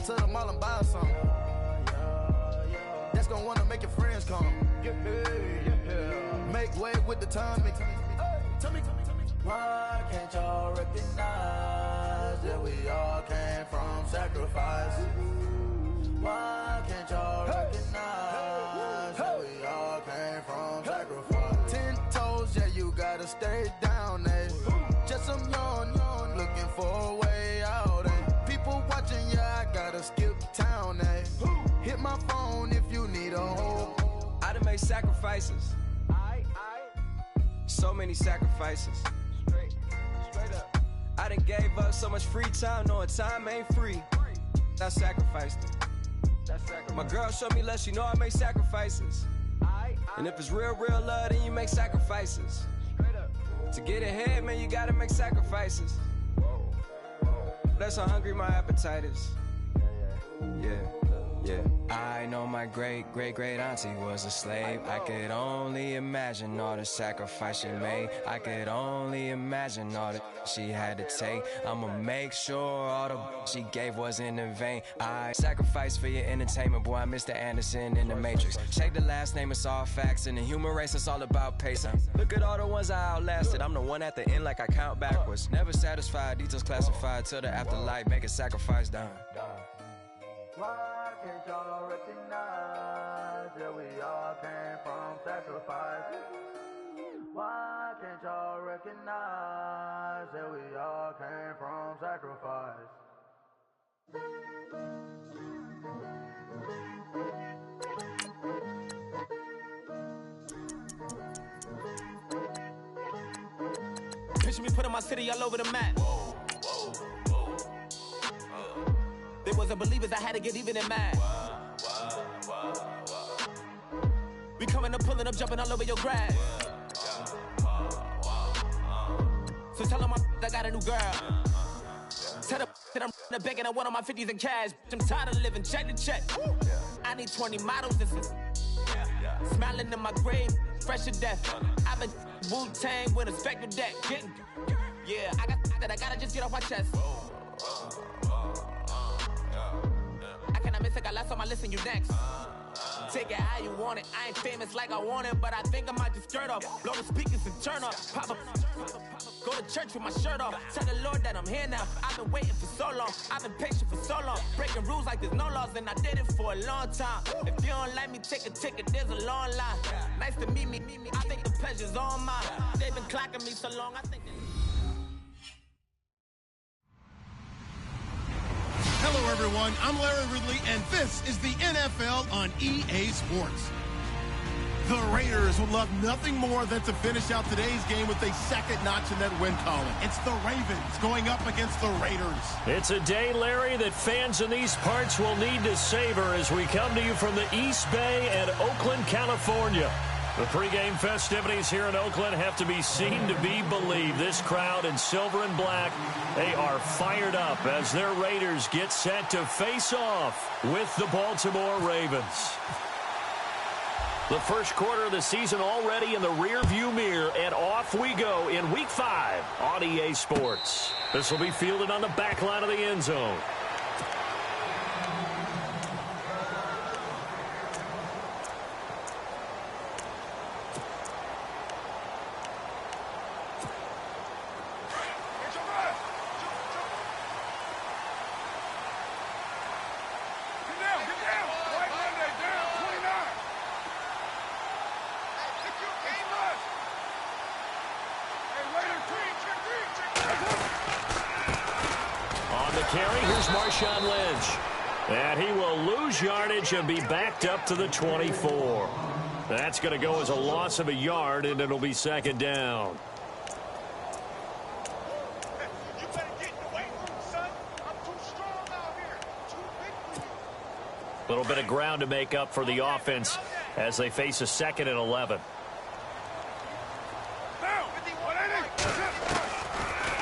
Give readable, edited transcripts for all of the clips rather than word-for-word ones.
to the mall and buy something. That's gonna wanna make your friends come. Make way with the timing. Tell me. Why can't y'all recognize that we all came from sacrifice? Why can't y'all recognize that we all came from sacrifice? 10 toes, yeah, you gotta stay down, eh? Just some yawn, looking for a way out, eh? People watching, yeah, I gotta skip town, eh? Hit my phone if you need a home. I done made sacrifices. So many sacrifices. Straight up. I done gave up so much free time, knowing time ain't free. I sacrificed it. My girl showed me love, she know I make sacrifices. And if it's real love, then you make sacrifices. To get ahead, man, you gotta make sacrifices. That's how hungry my appetite is. Yeah. I know my great auntie was a slave. I could only imagine all the sacrifice she made. I could only imagine all that she had to take. I'ma make sure all the she gave wasn't in vain. I sacrificed for your entertainment, boy. I'm Mr. Anderson in the Matrix. Check the last name, it's all facts. In the human race, it's all about pacing. Look at all the ones I outlasted. I'm the one at the end, like I count backwards. Never satisfied, details classified till the afterlife. Make a sacrifice done. Why can't y'all recognize that we all came from sacrifice? Why can't y'all recognize that we all came from sacrifice? Picture me putting my city all over the map. They wasn't believers, I had to get even in mad. We coming up, pulling up, jumping all over your grass. So tell them I got a new girl. Tell them that I'm the bank and I want all my 50s in cash. I'm tired of living check to check. I need 20 models and smiling in my grave, fresh to death. I've been Wu-Tang with a spectral deck. Yeah, I gotta just get off my chest. I miss it, got last on my list and you next. Take it how you want it. I ain't famous like I want it, but I think I might just skirt off. Blow the speakers and turn up. Pop up. Go to church with my shirt off. Tell the Lord that I'm here now. I've been waiting for so long. I've been patient for so long. Breaking rules like there's no laws, and I did it for a long time. If you don't like me, take a ticket. There's a long line. Nice to meet me. I think the pleasure's all mine. They've been clocking me so long. I think. Hello, everyone. I'm Larry Ridley, and this is the NFL on EA Sports. The Raiders would love nothing more than to finish out today's game with a second notch in that win column. It's the Ravens going up against the Raiders. It's a day, Larry, that fans in these parts will need to savor as we come to you from the East Bay and Oakland, California. The pregame festivities here in Oakland have to be seen to be believed. This crowd in silver and black, they are fired up as their Raiders get set to face off with the Baltimore Ravens. The first quarter of the season already in the rearview mirror, and off we go in Week 5 on EA Sports. This will be fielded on the back line of the end zone. And he will lose yardage and be backed up to the 24. That's going to go as a loss of a yard, and it'll be second down. A little bit of ground to make up for the offense as they face a 2nd and 11.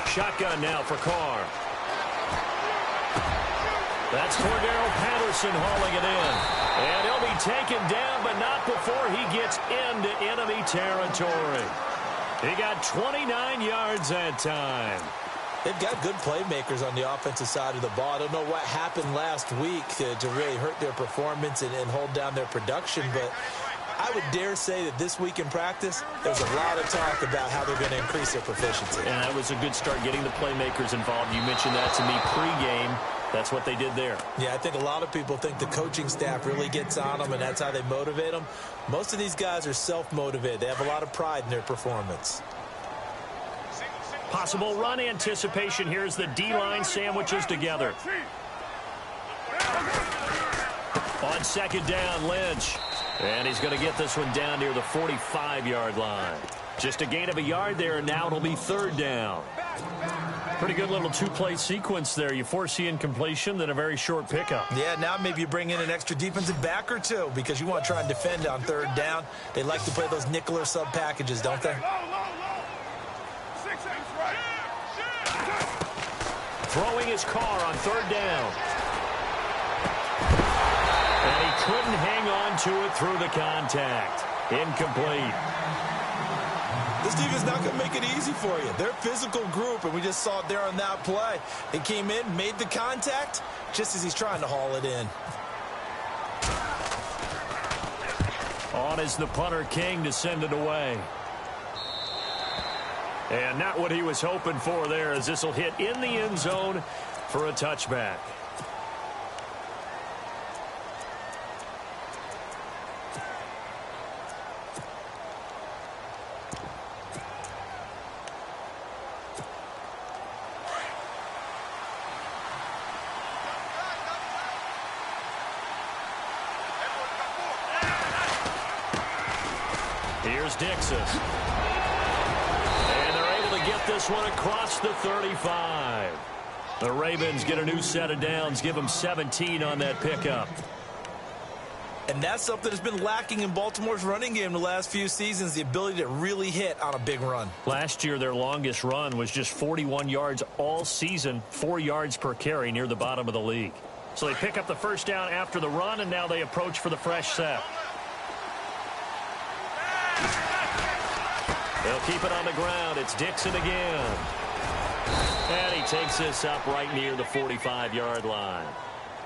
Shotgun now for Carr. That's Cordero Patterson hauling it in. And he'll be taken down, but not before he gets into enemy territory. He got 29 yards that time. They've got good playmakers on the offensive side of the ball. I don't know what happened last week to really hurt their performance and hold down their production, but I would dare say that this week in practice, there's a lot of talk about how they're going to increase their proficiency. And that was a good start, getting the playmakers involved. You mentioned that to me pregame. That's what they did there. Yeah, I think a lot of people think the coaching staff really gets on them, and that's how they motivate them. Most of these guys are self-motivated. They have a lot of pride in their performance. Possible run anticipation. Here's the D-line sandwiches together. On second down, Lynch. And he's going to get this one down near the 45-yard line. Just a gain of a yard there, and now it'll be third down. Pretty good little two-play sequence there. You foresee incompletion, then a very short pickup. Yeah, now maybe you bring in an extra defensive back or two because you want to try and defend on third down. They like to play those nickel or sub packages, don't they? Throwing his car on third down. And he couldn't hang on to it through the contact. Incomplete. This defense is not going to make it easy for you. They're a physical group, and we just saw it there on that play. They came in, made the contact, just as he's trying to haul it in. On is the punter, King, to send it away. And not what he was hoping for there, as this will hit in the end zone for a touchback. Here's Dixon. And they're able to get this one across the 35. The Ravens get a new set of downs, give them 17 on that pickup. And that's something that's been lacking in Baltimore's running game the last few seasons, the ability to really hit on a big run. Last year, their longest run was just 41 yards all season, 4 yards per carry, near the bottom of the league. So they pick up the first down after the run, and now they approach for the fresh set. They'll keep it on the ground. It's Dixon again. And he takes this up right near the 45-yard line.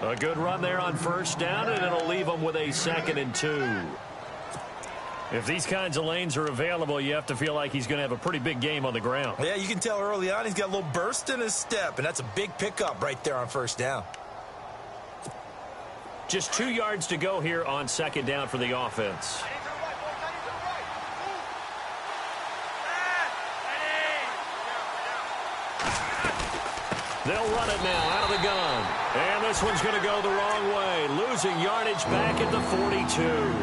A good run there on first down, and it'll leave them with a 2nd and 2. If these kinds of lanes are available, you have to feel like he's going to have a pretty big game on the ground. Yeah, you can tell early on he's got a little burst in his step, and that's a big pickup right there on first down. Just 2 yards to go here on second down for the offense. They'll run it now out of the gun. And this one's going to go the wrong way. Losing yardage back at the 42.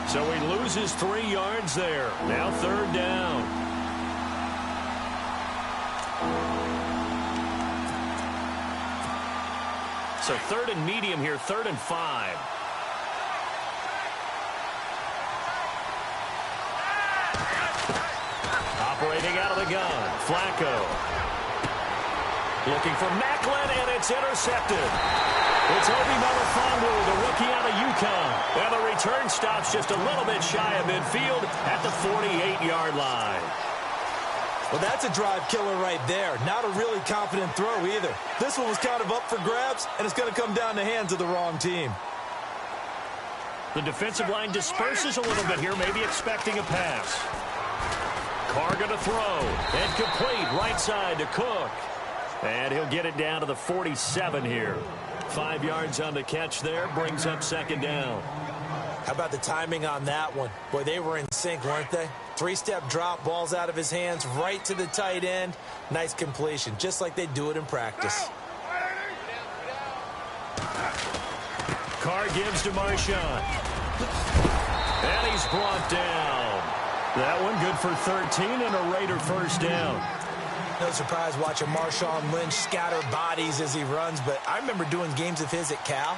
So he loses 3 yards there. Now third down. So third and medium here, 3rd and 5. Operating out of the gun, Flacco. Looking for Macklin, and it's intercepted. It's Obi Melifonwu, the rookie out of UConn. And the return stops just a little bit shy of midfield at the 48-yard line. Well, that's a drive killer right there. Not a really confident throw either. This one was kind of up for grabs, and it's going to come down the hands of the wrong team. The defensive line disperses a little bit here, maybe expecting a pass. Carr going to throw, and complete right side to Cook. And he'll get it down to the 47 here. 5 yards on the catch there, brings up second down. How about the timing on that one? Boy, they were in sync, weren't they? 3-step drop, balls out of his hands, right to the tight end. Nice completion, just like they do it in practice. Carr gives to Marshawn. And he's brought down. That one good for 13 and a Raider first down. No surprise watching Marshawn Lynch scatter bodies as he runs, but I remember doing games of his at Cal.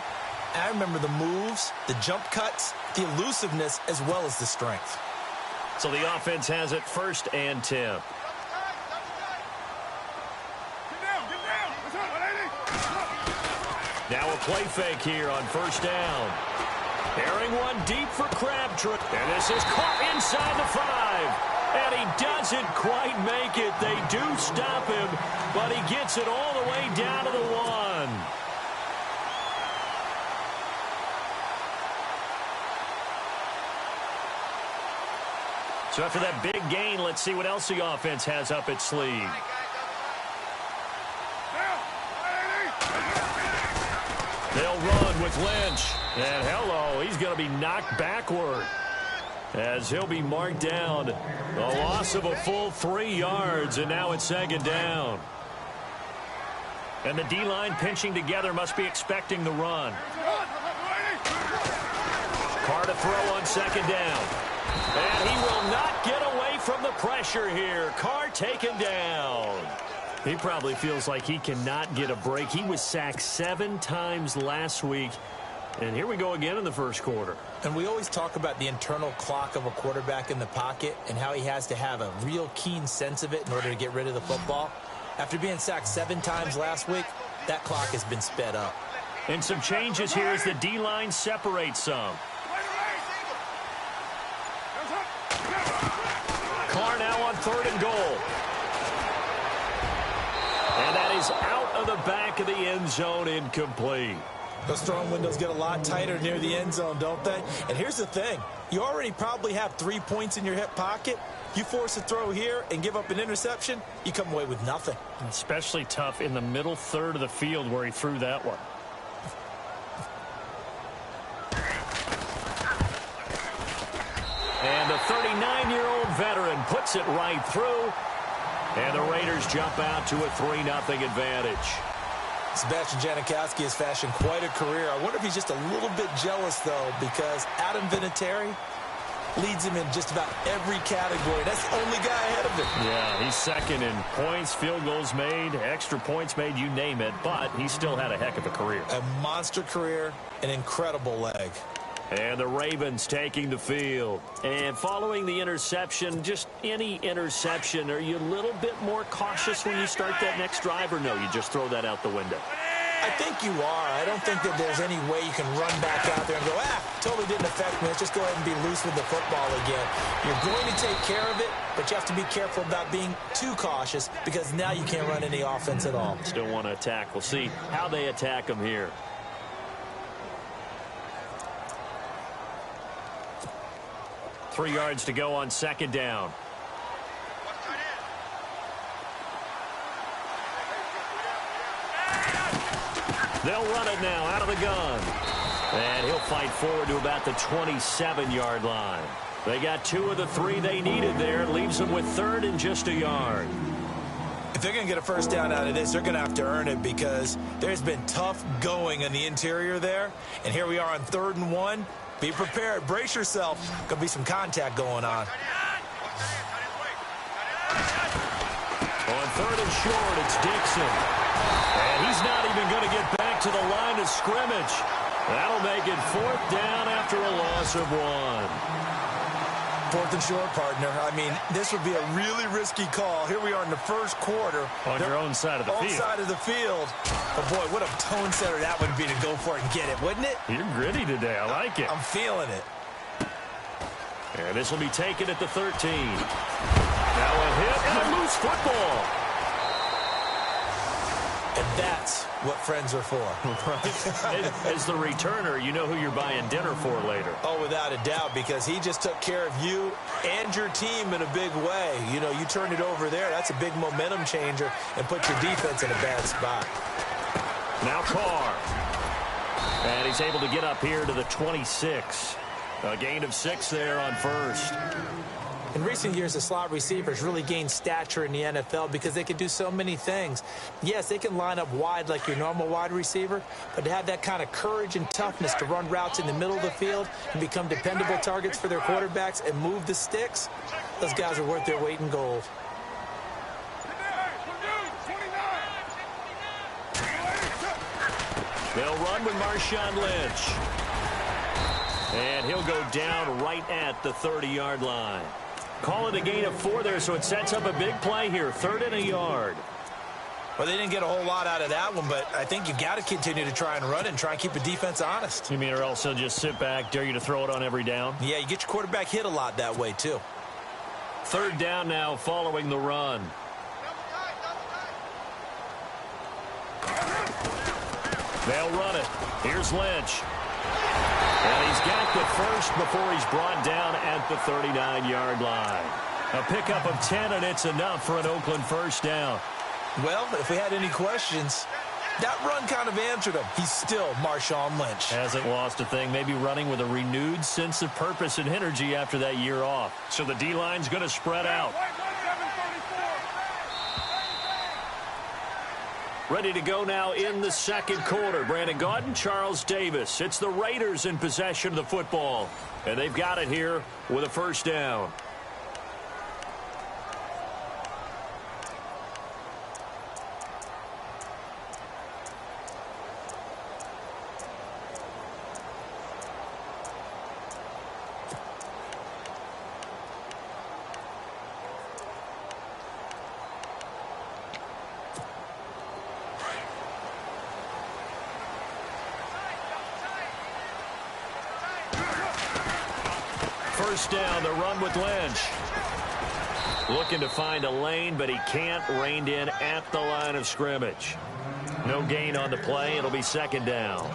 And I remember the moves, the jump cuts, the elusiveness, as well as the strength. So the offense has it 1st and 10. Now a play fake here on first down. Airing one deep for Crabtree. And this is caught inside the 5. And he doesn't quite make it. They do stop him, but he gets it all the way down to the 1. So after that big gain, let's see what else the offense has up its sleeve. They'll run with Lynch. And hello, he's going to be knocked backward as he'll be marked down. A loss of a full 3 yards, and now it's 2nd down. And the D-line pinching together must be expecting the run. Carr to throw on 2nd down. And he will not get away from the pressure here. Carr taken down. He probably feels like he cannot get a break. He was sacked 7 times last week. And here we go again in the first quarter. And we always talk about the internal clock of a quarterback in the pocket and how he has to have a real keen sense of it in order to get rid of the football. After being sacked 7 times last week, that clock has been sped up. And some changes here as the D-line separates some. Carr now on 3rd and goal. And that is out of the back of the end zone, incomplete. Those throwing windows get a lot tighter near the end zone, don't they? And here's the thing. You already probably have 3 points in your hip pocket. You force a throw here and give up an interception, you come away with nothing. Especially tough in the middle third of the field where he threw that one. And the 39-year-old veteran puts it right through. And the Raiders jump out to a 3-0 advantage. Sebastian Janikowski has fashioned quite a career. I wonder if he's just a little bit jealous, though, because Adam Vinatieri leads him in just about every category. That's the only guy ahead of him. Yeah, he's 2nd in points, field goals made, extra points made, you name it. But he still had a heck of a career. A monster career, an incredible leg. And the Ravens taking the field. And following the interception, just any interception, are you a little bit more cautious when you start that next drive, or no, you just throw that out the window? I think you are. I don't think that there's any way you can run back out there and go, totally didn't affect me. Let's just go ahead and be loose with the football again. You're going to take care of it, but you have to be careful about being too cautious because now you can't run any offense at all. Still want to attack. We'll see how they attack them here. Three yards to go on 2nd down. They'll run it now out of the gun. And he'll fight forward to about the 27-yard line. They got 2 of the 3 they needed there. Leaves them with 3rd and just a yard. If they're going to get a first down out of this, they're going to have to earn it because there's been tough going in the interior there. And here we are on 3rd and 1. Be prepared. Brace yourself. Going to be some contact going on. On 3rd and short, it's Dixon. And he's not even going to get back to the line of scrimmage. That'll make it 4th down after a loss of 1. 4th and short, partner. I mean, this would be a really risky call. Here we are in the first quarter. On your own side of the field. On side of the field. But, boy, what a tone setter that would be to go for it and get it, wouldn't it? You're gritty today. I like it. I'm feeling it. And this will be taken at the 13. Now a hit and a loose football. And that's what friends are for. Right. As the returner, you know who you're buying dinner for later. Oh, without a doubt, because he just took care of you and your team in a big way. You know, you turned it over there. That's a big momentum changer and put your defense in a bad spot. Now Carr. And he's able to get up here to the 26. A gain of 6 there on 1st. In recent years, the slot receivers really gained stature in the NFL because they can do so many things. Yes, they can line up wide like your normal wide receiver, but to have that kind of courage and toughness to run routes in the middle of the field and become dependable targets for their quarterbacks and move the sticks, those guys are worth their weight in gold. They'll run with Marshawn Lynch. And he'll go down right at the 30-yard line. Call it a gain of 4 there, so it sets up a big play here. 3rd and a yard. Well, they didn't get a whole lot out of that one, but I think you got to continue to try and run and try and keep the defense honest. You mean or else they'll just sit back, dare you to throw it on every down? Yeah, you get your quarterback hit a lot that way, too. third down now following the run. They'll run it. Here's Lynch. And he's got the first before he's brought down at the 39-yard line. A pickup of 10, and it's enough for an Oakland first down. Well, if we had any questions, that run kind of answered him. He's still Marshawn Lynch. Hasn't lost a thing. Maybe running with a renewed sense of purpose and energy after that year off. So the D-line's going to spread out. Ready to go now in the second quarter. Brandon Gaudin, Charles Davis. It's the Raiders in possession of the football. And they've got it here with a first down. First down, the run with Lynch. Looking to find a lane, but he can't. Reined in at the line of scrimmage. No gain on the play. It'll be second down.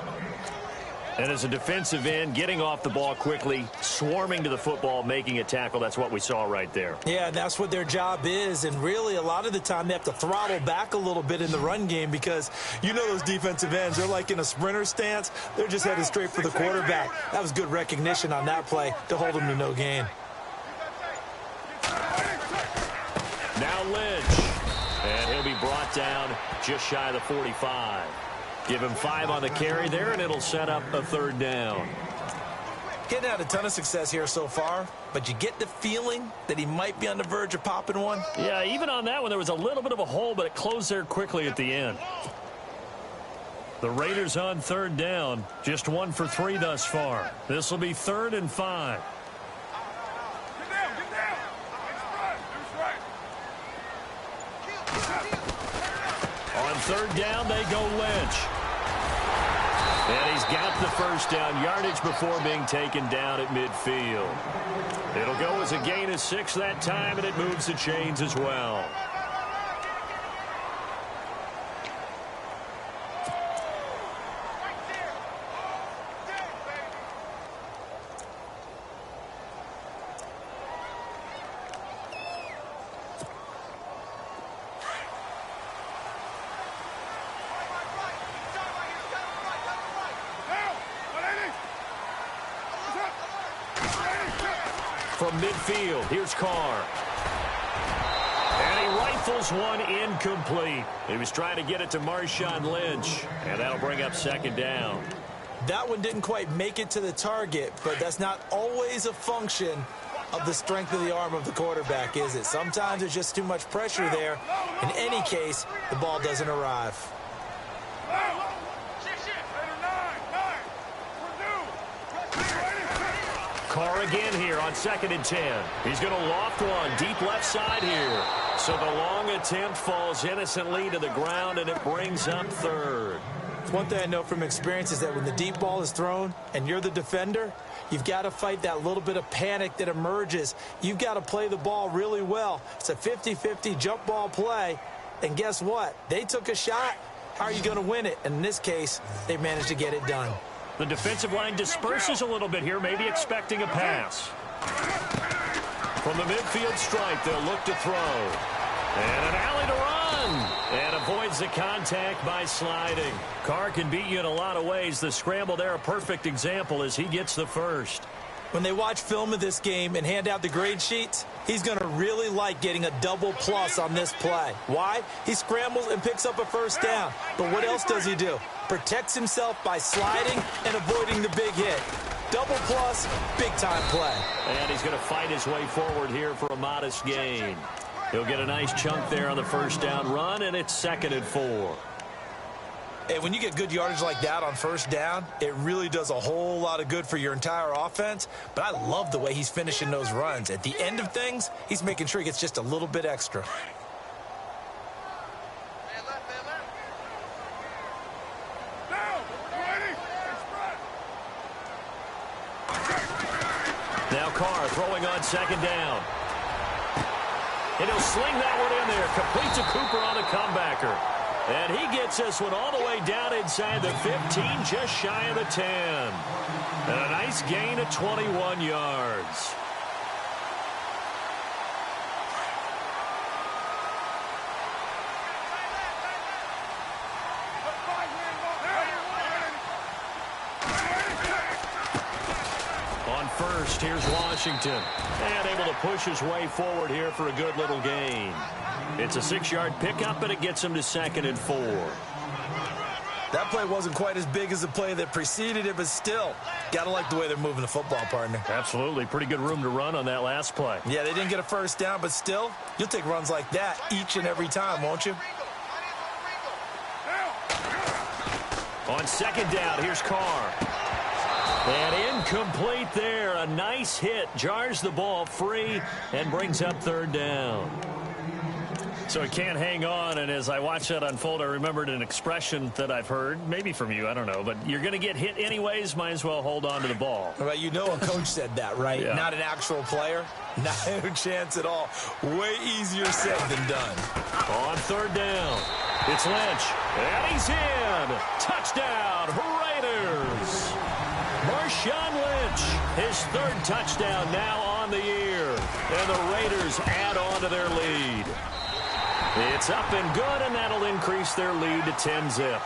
And as a defensive end, getting off the ball quickly, swarming to the football, making a tackle. That's what we saw right there. Yeah, and that's what their job is. And really, a lot of the time, they have to throttle back a little bit in the run game because you know those defensive ends, they're like in a sprinter stance. They're just headed straight for the quarterback. That was good recognition on that play to hold him to no gain. Now Lynch. And he'll be brought down just shy of the 45. Give him 5 on the carry there, and it'll set up a third down. Getting out a ton of success here so far, but you get the feeling that he might be on the verge of popping one. Yeah, even on that one, there was a little bit of a hole, but it closed there quickly at the end. The Raiders on third down, just 1 for 3 thus far. This will be 3rd and 5. On third down, they go Lynch. And he's got the first down, yardage before being taken down at midfield. It'll go as a gain of 6 that time, and it moves the chains as well. From midfield, here's Carr. And he rifles one incomplete. He was trying to get it to Marshawn Lynch, and that'll bring up second down. That one didn't quite make it to the target, but that's not always a function of the strength of the arm of the quarterback, is it? Sometimes there's just too much pressure there. In any case, the ball doesn't arrive. Carr again here on 2nd and 10. He's going to loft one deep left side here. So the long attempt falls innocently to the ground, and it brings up 3rd. One thing I know from experience is that when the deep ball is thrown and you're the defender, you've got to fight that little bit of panic that emerges. You've got to play the ball really well. It's a 50-50 jump ball play. And guess what? They took a shot. How are you going to win it? And in this case, they managed to get it done. The defensive line disperses a little bit here, maybe expecting a pass. From the midfield stripe, they'll look to throw. And an alley to run. And avoids the contact by sliding. Carr can beat you in a lot of ways. The scramble there, a perfect example as he gets the first. When they watch film of this game and hand out the grade sheets, he's going to really like getting a double plus on this play. Why? He scrambles and picks up a first down. But what else does he do? Protects himself by sliding and avoiding the big hit. Double plus, big-time play. And he's going to fight his way forward here for a modest gain. He'll get a nice chunk there on the first down run, and it's 2nd and 4. And when you get good yardage like that on first down, it really does a whole lot of good for your entire offense. But I love the way he's finishing those runs. At the end of things, he's making sure he gets just a little bit extra. Now Carr throwing on 2nd down. And he'll sling that one in there. Complete to Cooper on the comebacker. And he gets this one all the way down inside the 15, just shy of the 10. And a nice gain of 21 yards. On first, here's Washington. And able to push his way forward here for a good little gain. It's a 6-yard pickup, and it gets him to 2nd and 4. That play wasn't quite as big as the play that preceded it, but still, got to like the way they're moving the football, partner. Absolutely. Pretty good room to run on that last play. Yeah, they didn't get a first down, but still, you'll take runs like that each and every time, won't you? On 2nd down, here's Carr. And incomplete there. A nice hit. Jars the ball free and brings up 3rd down. So he can't hang on, and as I watched that unfold, I remembered an expression that I've heard, maybe from you, I don't know, but you're going to get hit anyways, might as well hold on to the ball. Well, you know a coach said that, right? Yeah. Not an actual player. No chance at all. Way easier said than done. On 3rd down, it's Lynch, and he's in. Touchdown, Raiders. Marshawn Lynch, his 3rd touchdown now on the year, and the Raiders add on to their lead. It's up and good, and that'll increase their lead to 10-zip.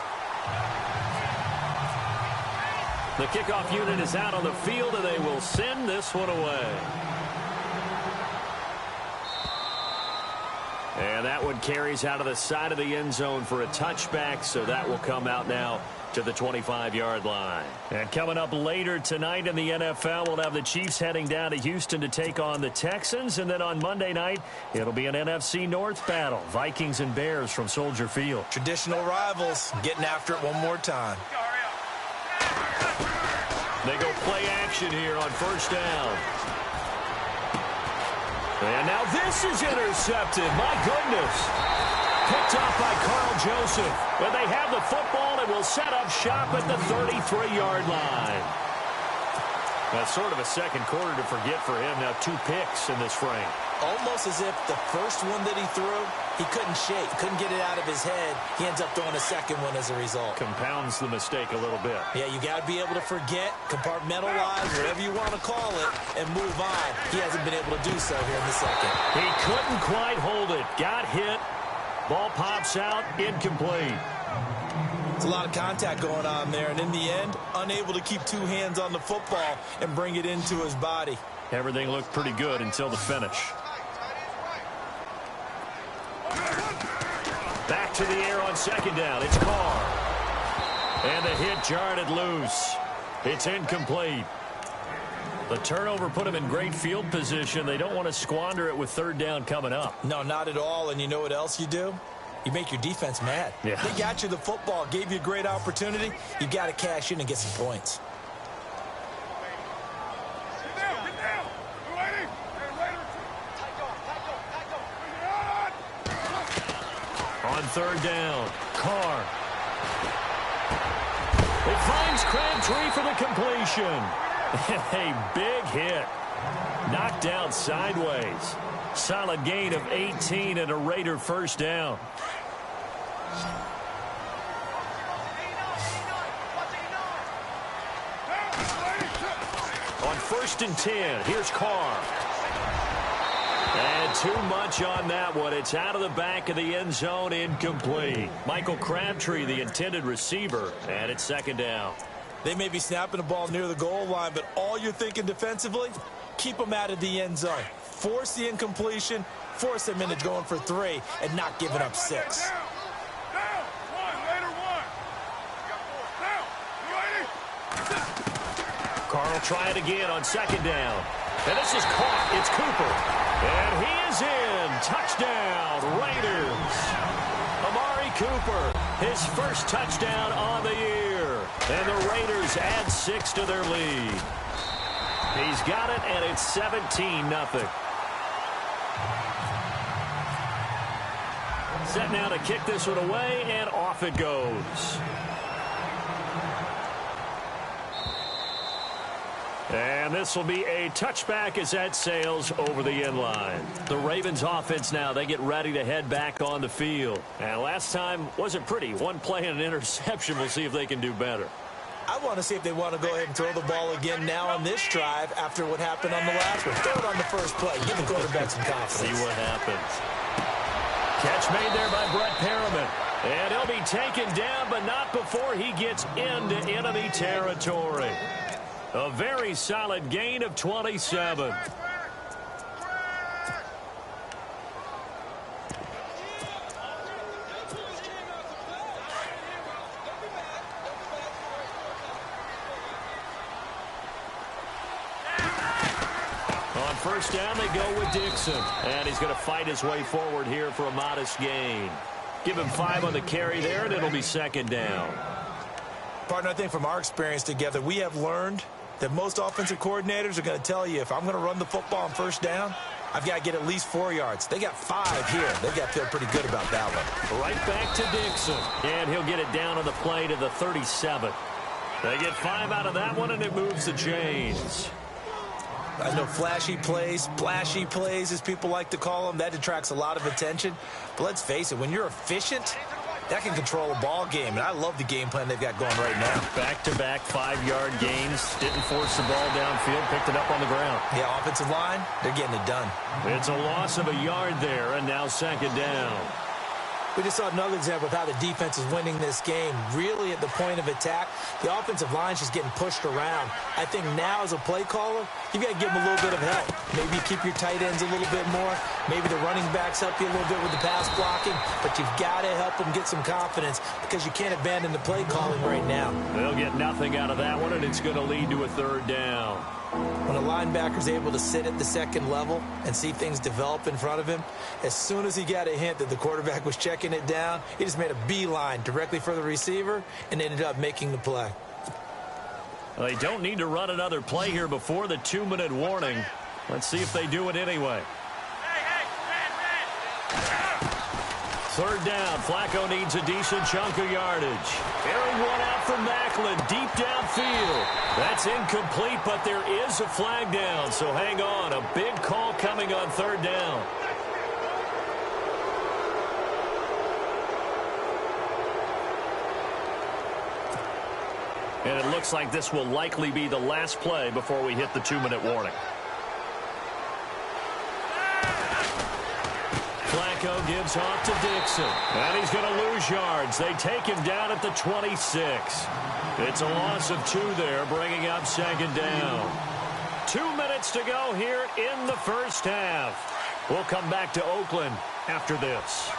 The kickoff unit is out on the field, and they will send this one away. And that one carries out of the side of the end zone for a touchback, so that will come out now to the 25-yard line. And coming up later tonight in the NFL, we'll have the Chiefs heading down to Houston to take on the Texans. And then on Monday night, it'll be an NFC North battle. Vikings and Bears from Soldier Field. Traditional rivals getting after it one more time. They go play action here on 1st down. And now this is intercepted. My goodness. Picked off by Carl Joseph. But they have the football and will set up shop at the 33-yard line. That's sort of a second quarter to forget for him. Now 2 picks in this frame. Almost as if the first one that he threw, he couldn't shake, couldn't get it out of his head. He ends up throwing a second one as a result. Compounds the mistake a little bit. Yeah, you got to be able to forget, compartmentalize, whatever you want to call it, and move on. He hasn't been able to do so here in the second. He couldn't quite hold it. Got hit. Ball pops out, incomplete. It's a lot of contact going on there, and in the end, unable to keep 2 hands on the football and bring it into his body. Everything looked pretty good until the finish. Back to the air on 2nd down. It's Carr. And the hit jarred it loose. It's incomplete. The turnover put him in great field position. They don't want to squander it with 3rd down coming up. No, not at all. And you know what else you do? You make your defense mad. Yeah. They got you the football, gave you a great opportunity. You got to cash in and get some points. On 3rd down, Carr. It finds Crabtree for the completion. A big hit. Knocked down sideways. Solid gain of 18 and a Raider 1st down. On 1st and 10, here's Carr. And too much on that one. It's out of the back of the end zone, incomplete. Michael Crabtree, the intended receiver, and it's 2nd down. They may be snapping the ball near the goal line, but all you're thinking defensively, keep them out of the end zone. Force the incompletion, force them into going for 3, and not giving up 6. Carr will try it again on 2nd down. And this is caught. It's Cooper. And he is in. Touchdown, Raiders. Amari Cooper, his 1st touchdown on the year. And the Raiders add 6 to their lead. He's got it, and it's 17-0. Set now to kick this one away, and off it goes. And this will be a touchback as that sails over the end line. The Ravens offense now, they get ready to head back on the field. And last time wasn't pretty. One play and an interception. We'll see if they can do better. I want to see if they want to go ahead and throw the ball again now on this drive after what happened on the last one. Throw it on the first play. Give the quarterback some confidence. See what happens. Catch made there by Brett Perriman. And he'll be taken down, but not before he gets into enemy territory. A very solid gain of 27. On first down, they go with Dixon. And he's going to fight his way forward here for a modest gain. Give him 5 on the carry there, and it'll be second down. Partner, I think from our experience together, we have learned that most offensive coordinators are going to tell you, if I'm going to run the football on first down, I've got to get at least 4 yards. They got 5 here. They've got to feel pretty good about that one. Right back to Dixon. And he'll get it down on the play to the 37. They get 5 out of that one, and it moves the chains. I know flashy plays, splashy plays, as people like to call them, that attracts a lot of attention. But let's face it, when you're efficient, that can control a ball game, and I love the game plan they've got going right now. Back-to-back 5-yard gains. Didn't force the ball downfield. Picked it up on the ground. Yeah, offensive line, they're getting it done. It's a loss of a yard there, and now second down. We just saw another example of how the defense is winning this game. Really at the point of attack, the offensive line's just getting pushed around. I think now as a play caller, you've got to give them a little bit of help. Maybe you keep your tight ends a little bit more. Maybe the running backs help you a little bit with the pass blocking. But you've got to help them get some confidence because you can't abandon the play calling right now. They'll get nothing out of that one, and it's going to lead to a third down. When a linebacker's able to sit at the second level and see things develop in front of him, as soon as he got a hint that the quarterback was checking it down, he just made a beeline directly for the receiver and ended up making the play. Well, they don't need to run another play here before the 2-minute warning. Let's see if they do it anyway. Third down. Flacco needs a decent chunk of yardage. Airing one out from Macklin, deep downfield. That's incomplete, but there is a flag down, so hang on. A big call coming on third down. And it looks like this will likely be the last play before we hit the 2-minute warning. Flacco gives off to Dixon. And he's going to lose yards. They take him down at the 26. It's a loss of 2 there, bringing up second down. 2 minutes to go here in the first half. We'll come back to Oakland after this.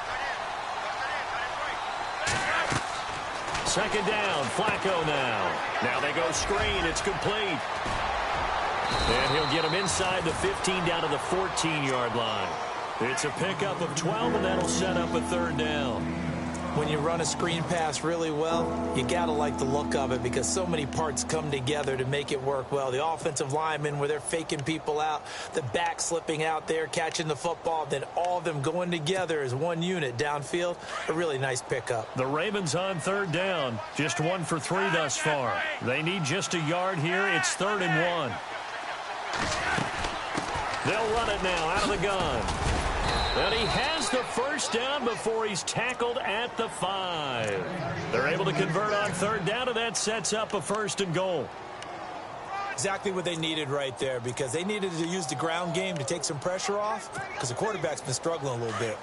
Second down, Flacco now. Now they go screen. It's complete. And he'll get him inside the 15 down to the 14-yard line. It's a pickup of 12, and that'll set up a third down. When you run a screen pass really well, you got to like the look of it because so many parts come together to make it work well. The offensive linemen where they're faking people out, the back slipping out there, catching the football, then all of them going together as one unit downfield. A really nice pickup. The Ravens on third down, just 1 for 3 thus far. They need just a yard here. It's 3rd and 1. They'll run it now out of the gun. And he has the first down before he's tackled at the 5. They're able to convert on third down, and that sets up a 1st and goal. Exactly what they needed right there because they needed to use the ground game to take some pressure off because the quarterback's been struggling a little bit.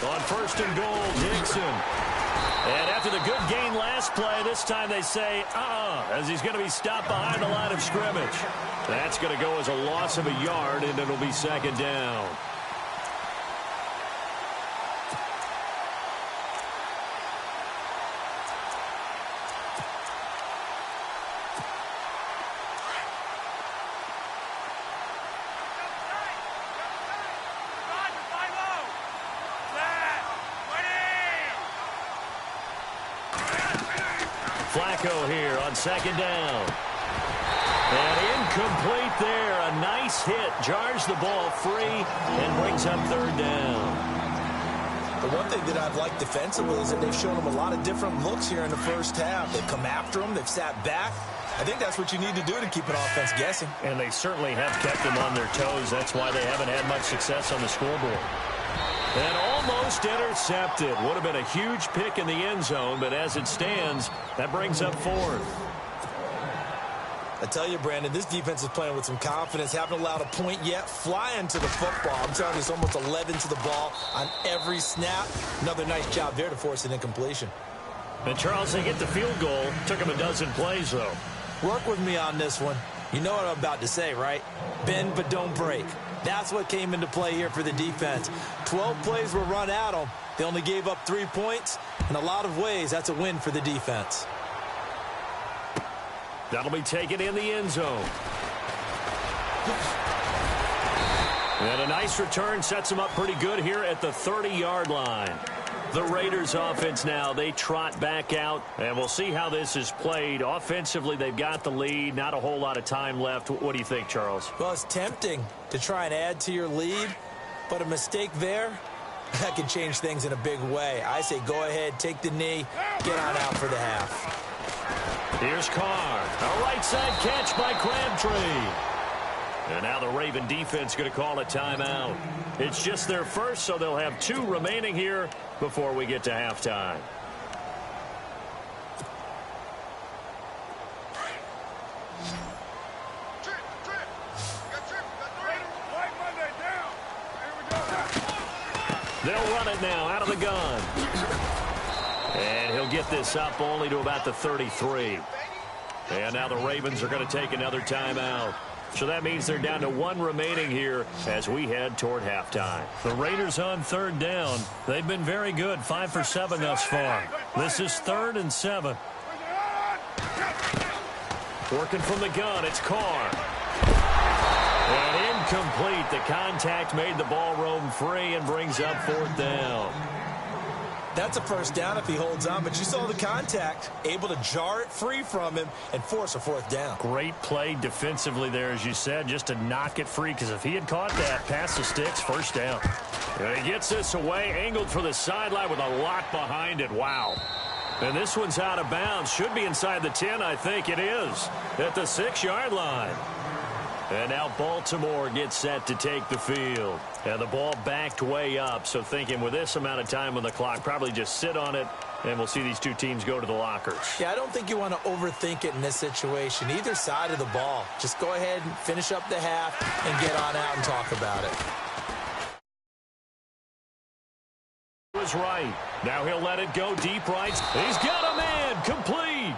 On 1st and goal, Dixon. And after the good gain last play, this time they say, as he's going to be stopped behind the line of scrimmage. That's going to go as a loss of a yard, and it'll be second down. Flacco here on second down. And incomplete there. A nice hit. Jars the ball free and brings up third down. The one thing that I've liked defensively is that they've shown them a lot of different looks here in the first half. They've come after them. They've sat back. I think that's what you need to do to keep an offense guessing. And they certainly have kept them on their toes. That's why they haven't had much success on the scoreboard. And almost intercepted. Would have been a huge pick in the end zone, but as it stands, that brings up fourth. I tell you, Brandon, this defense is playing with some confidence. Haven't allowed a point yet. Flying to the football. I'm telling you, it's almost 11 to the ball on every snap. Another nice job there to force an incompletion. And Charles, they get the field goal. Took them a dozen plays, though. Work with me on this one. You know what I'm about to say, right? Bend but don't break. That's what came into play here for the defense. 12 plays were run at them. They only gave up 3 points. In a lot of ways, that's a win for the defense. That'll be taken in the end zone. And a nice return sets them up pretty good here at the 30-yard line. The Raiders offense now, they trot back out, and we'll see how this is played. Offensively, they've got the lead, not a whole lot of time left. What do you think, Charles? Well, it's tempting to try and add to your lead, but a mistake there, that can change things in a big way. I say go ahead, take the knee, get on out for the half. Here's Carr. A right side catch by Crabtree. And now the Raven defense going to call a timeout. It's just their first, so they'll have 2 remaining here before we get to halftime. They'll run it now out of the gun. And he'll get this up only to about the 33. And now the Ravens are going to take another timeout. So that means they're down to 1 remaining here as we head toward halftime. The Raiders on 3rd down. They've been very good, 5 for 7 thus far. This is 3rd and 7. Working from the gun, it's Carr. And incomplete. The contact made the ball roam free and brings up 4th down. That's a first down if he holds on, but you saw the contact, able to jar it free from him and force a 4th down. Great play defensively there, as you said, just to knock it free, because if he had caught that, pass the sticks, first down. And he gets this away, angled for the sideline with a lot behind it. Wow. And this one's out of bounds. Should be inside the 10, I think it is, at the 6-yard line. And now Baltimore gets set to take the field. And the ball backed way up, so thinking with this amount of time on the clock, probably just sit on it, and we'll see these 2 teams go to the lockers. Yeah, I don't think you want to overthink it in this situation. Either side of the ball. Just go ahead and finish up the half and get on out and talk about it. Was right. Now he'll let it go deep right. He's got a man. Complete.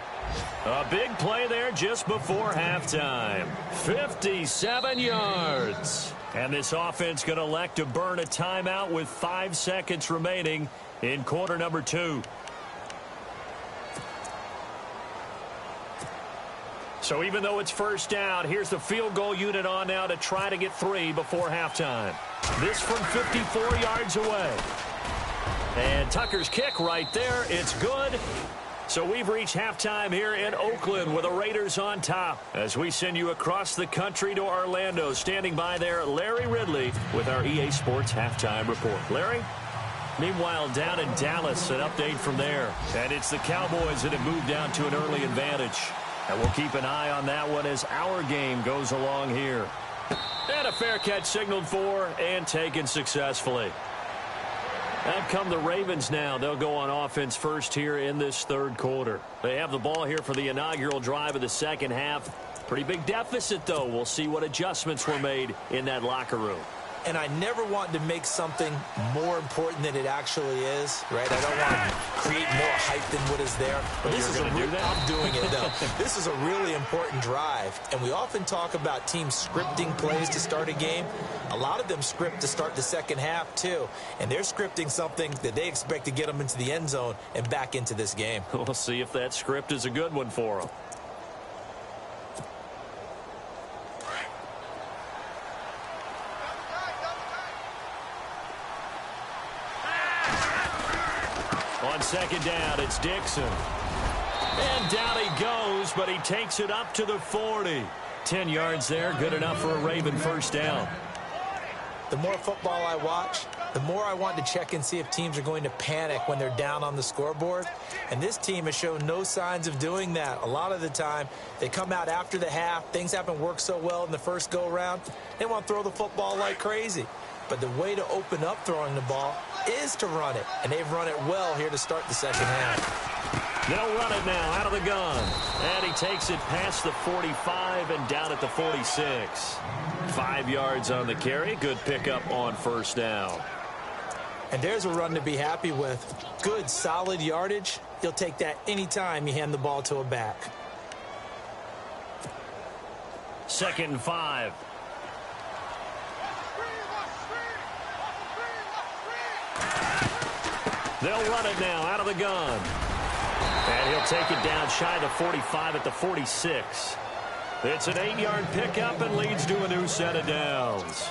A big play there just before halftime. 57 yards. And this offense going to elect to burn a timeout with 5 seconds remaining in quarter number 2. So even though it's first down, here's the field goal unit on now to try to get 3 before halftime. This from 54 yards away. And Tucker's kick right there. It's good. So we've reached halftime here in Oakland with the Raiders on top as we send you across the country to Orlando. Standing by there, Larry Ridley with our EA Sports Halftime Report. Larry? Meanwhile, down in Dallas, an update from there. And it's the Cowboys that have moved down to an early advantage. And we'll keep an eye on that one as our game goes along here. And a fair catch signaled for and taken successfully. Out come the Ravens now. They'll go on offense first here in this 3rd quarter. They have the ball here for the inaugural drive of the second half. Pretty big deficit, though. We'll see what adjustments were made in that locker room. And I never want to make something more important than it actually is, right? I don't want to create more hype than what is there. But this is I'm doing it, though. This is a really important drive. And we often talk about teams scripting plays to start a game. A lot of them script to start the second half, too. And they're scripting something that they expect to get them into the end zone and back into this game. We'll see if that script is a good one for them. On second down, it's Dixon. And down he goes, but he takes it up to the 40. 10 yards there, good enough for a Raven first down. The more football I watch, the more I want to check and see if teams are going to panic when they're down on the scoreboard. And this team has shown no signs of doing that. A lot of the time, they come out after the half. Things haven't worked so well in the first go-around. They want to throw the football like crazy. But the way to open up throwing the ball is to run it. And they've run it well here to start the second half. They'll run it now out of the gun. And he takes it past the 45 and down at the 46. 5 yards on the carry. Good pickup on first down. And there's a run to be happy with. Good, solid yardage. You'll take that anytime you hand the ball to a back. 2nd and 5. They'll run it now out of the gun. And he'll take it down shy of the 45 at the 46. It's an 8-yard pickup and leads to a new set of downs.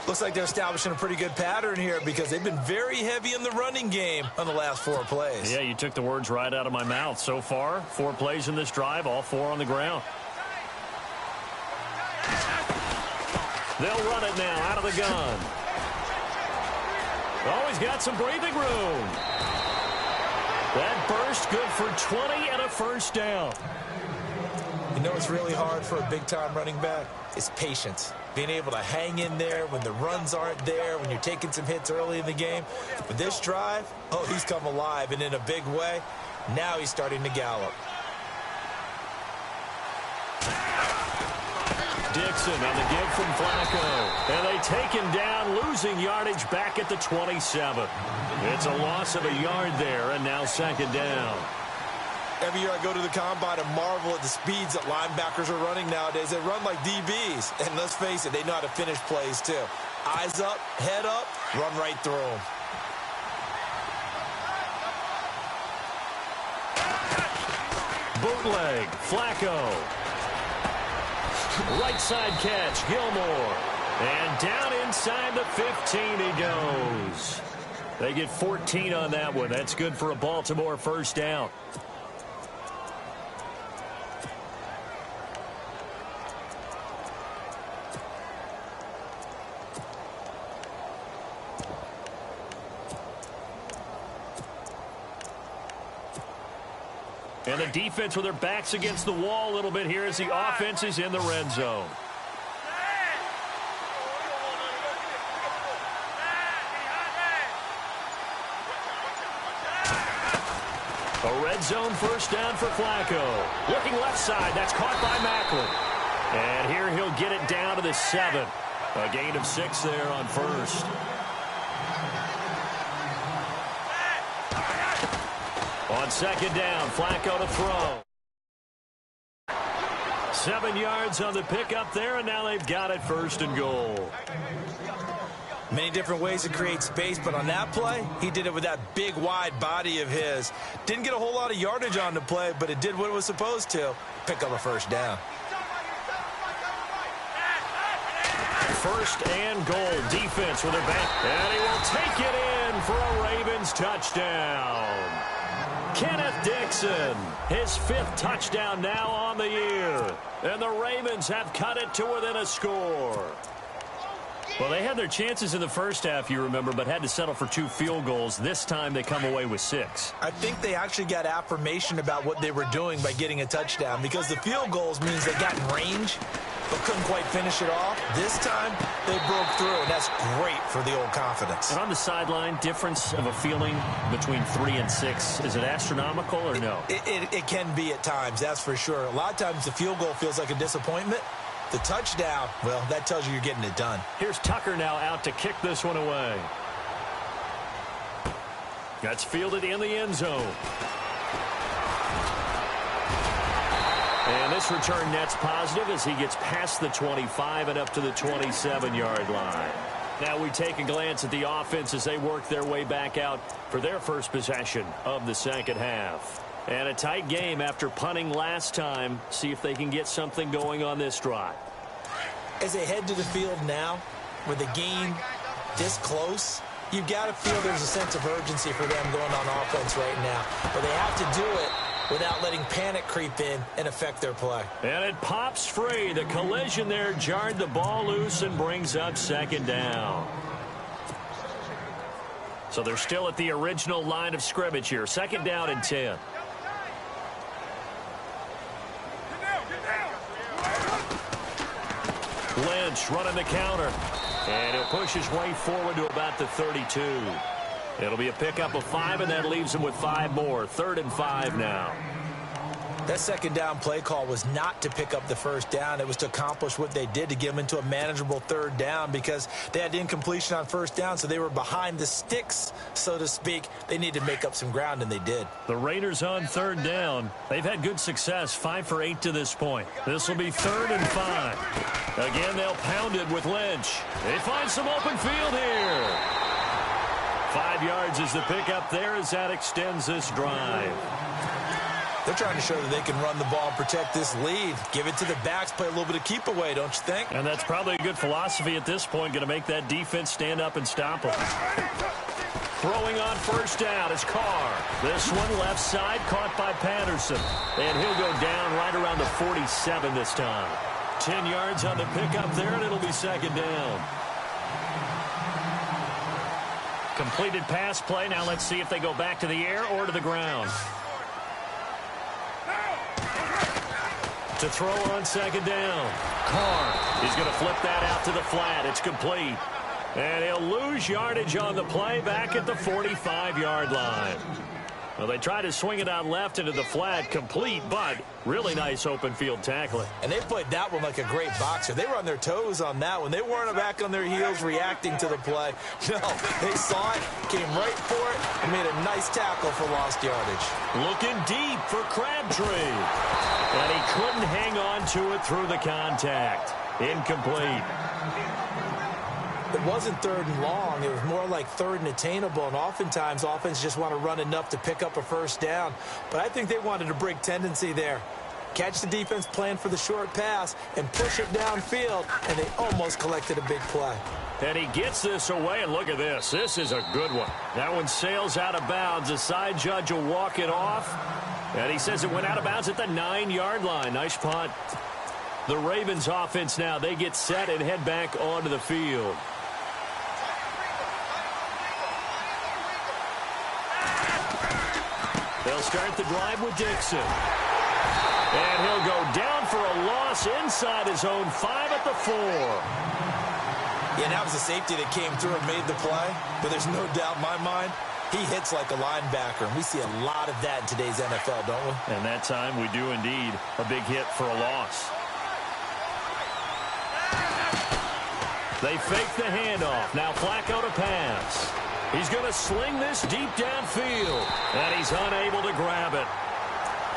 Looks like they're establishing a pretty good pattern here because they've been very heavy in the running game on the last 4 plays. Yeah, you took the words right out of my mouth. So far, 4 plays in this drive, all 4 on the ground. They'll run it now out of the gun. Always got some breathing room. That burst good for 20 and a first down. You know what's really hard for a big-time running back? It's patience. Being able to hang in there when the runs aren't there, when you're taking some hits early in the game. With this drive, oh, he's come alive and in a big way. Now he's starting to gallop. Dixon on the give from Flacco. And they take him down, losing yardage back at the 27. It's a loss of a yard there, and now 2nd down. Every year I go to the combine and marvel at the speeds that linebackers are running nowadays. They run like DBs. And let's face it, they know how to finish plays too. Eyes up, head up, run right through them. Bootleg, Flacco. Right side catch, Gilmore. And down inside the 15 he goes. They get 14 on that one. That's good for a Baltimore first down. And the defense with their backs against the wall a little bit here as the offense is in the red zone. A red zone first down for Flacco. Looking left side. That's caught by Macklin. And here he'll get it down to the 7. A gain of 6 there on first. On 2nd down, Flacco to throw. 7 yards on the pickup there, and now they've got it 1st and goal. Many different ways to create space, but on that play, he did it with that big, wide body of his. Didn't get a whole lot of yardage on the play, but it did what it was supposed to. Pick up a first down. 1st and goal, defense with their back. And he will take it in for a Ravens touchdown. Kenneth Dixon, his 5th touchdown now on the year. And the Ravens have cut it to within a score. Well, they had their chances in the first half, you remember, but had to settle for 2 field goals. This time they come away with 6. I think they actually got affirmation about what they were doing by getting a touchdown because the field goals means they got in range but couldn't quite finish it off. This time, they broke through, and that's great for the old confidence. And on the sideline, difference of a feeling between 3 and 6, is it astronomical or no? It can be at times, that's for sure. A lot of times the field goal feels like a disappointment. The touchdown, well, that tells you you're getting it done. Here's Tucker now out to kick this one away. That's fielded in the end zone. And this return net's positive as he gets past the 25 and up to the 27-yard line. Now we take a glance at the offense as they work their way back out for their first possession of the second half. And a tight game after punting last time. See if they can get something going on this drive. As they head to the field now, with the game this close, you've got to feel there's a sense of urgency for them going on offense right now. But they have to do it without letting panic creep in and affect their play. And it pops free. The collision there jarred the ball loose and brings up 2nd down. So they're still at the original line of scrimmage here. 2nd down and 10. Lynch running the counter. And he'll push his way forward to about the 32. It'll be a pickup of 5, and that leaves him with 5 more. 3rd and 5 now. That 2nd down play call was not to pick up the 1st down. It was to accomplish what they did, to get them into a manageable 3rd down, because they had incompletion on 1st down, so they were behind the sticks, so to speak. They needed to make up some ground, and they did. The Raiders on 3rd down. They've had good success, 5 for 8 to this point. This will be 3rd and 5. Again, they'll pound it with Lynch. They find some open field here. 5 yards is the pickup there as that extends this drive. They're trying to show that they can run the ball and protect this lead. Give it to the backs, play a little bit of keep away, don't you think? And that's probably a good philosophy at this point, going to make that defense stand up and stop them. Throwing on 1st down is Carr. This one left side caught by Patterson. And he'll go down right around the 47 this time. 10 yards on the pickup there, and it'll be 2nd down. Completed pass play. Now let's see if they go back to the air or to the ground. To throw on 2nd down. Carr. He's going to flip that out to the flat. It's complete. And he'll lose yardage on the play back at the 45-yard line. Well, they tried to swing it out left into the flat, complete, but really nice open field tackling. And they played that one like a great boxer. They were on their toes on that one. They weren't back on their heels reacting to the play. No, they saw it, came right for it, and made a nice tackle for lost yardage. Looking deep for Crabtree. And he couldn't hang on to it through the contact. Incomplete. It wasn't 3rd and long. It was more like 3rd and attainable, and oftentimes offense just want to run enough to pick up a 1st down. But I think they wanted a break tendency there. Catch the defense plan for the short pass and push it downfield, and they almost collected a big play. And he gets this away, and look at this. This is a good one. That one sails out of bounds. The side judge will walk it off, and he says it went out of bounds at the 9-yard line. Nice punt. The Ravens offense now, they get set and head back onto the field. They'll start the drive with Dixon. And he'll go down for a loss inside his own 5 at the 4. Yeah, that was a safety that came through and made the play. But there's no doubt in my mind, he hits like a linebacker. And we see a lot of that in today's NFL, don't we? And that time we do indeed. A big hit for a loss. They fake the handoff. Now Flacco to pass. He's going to sling this deep downfield. And he's unable to grab it.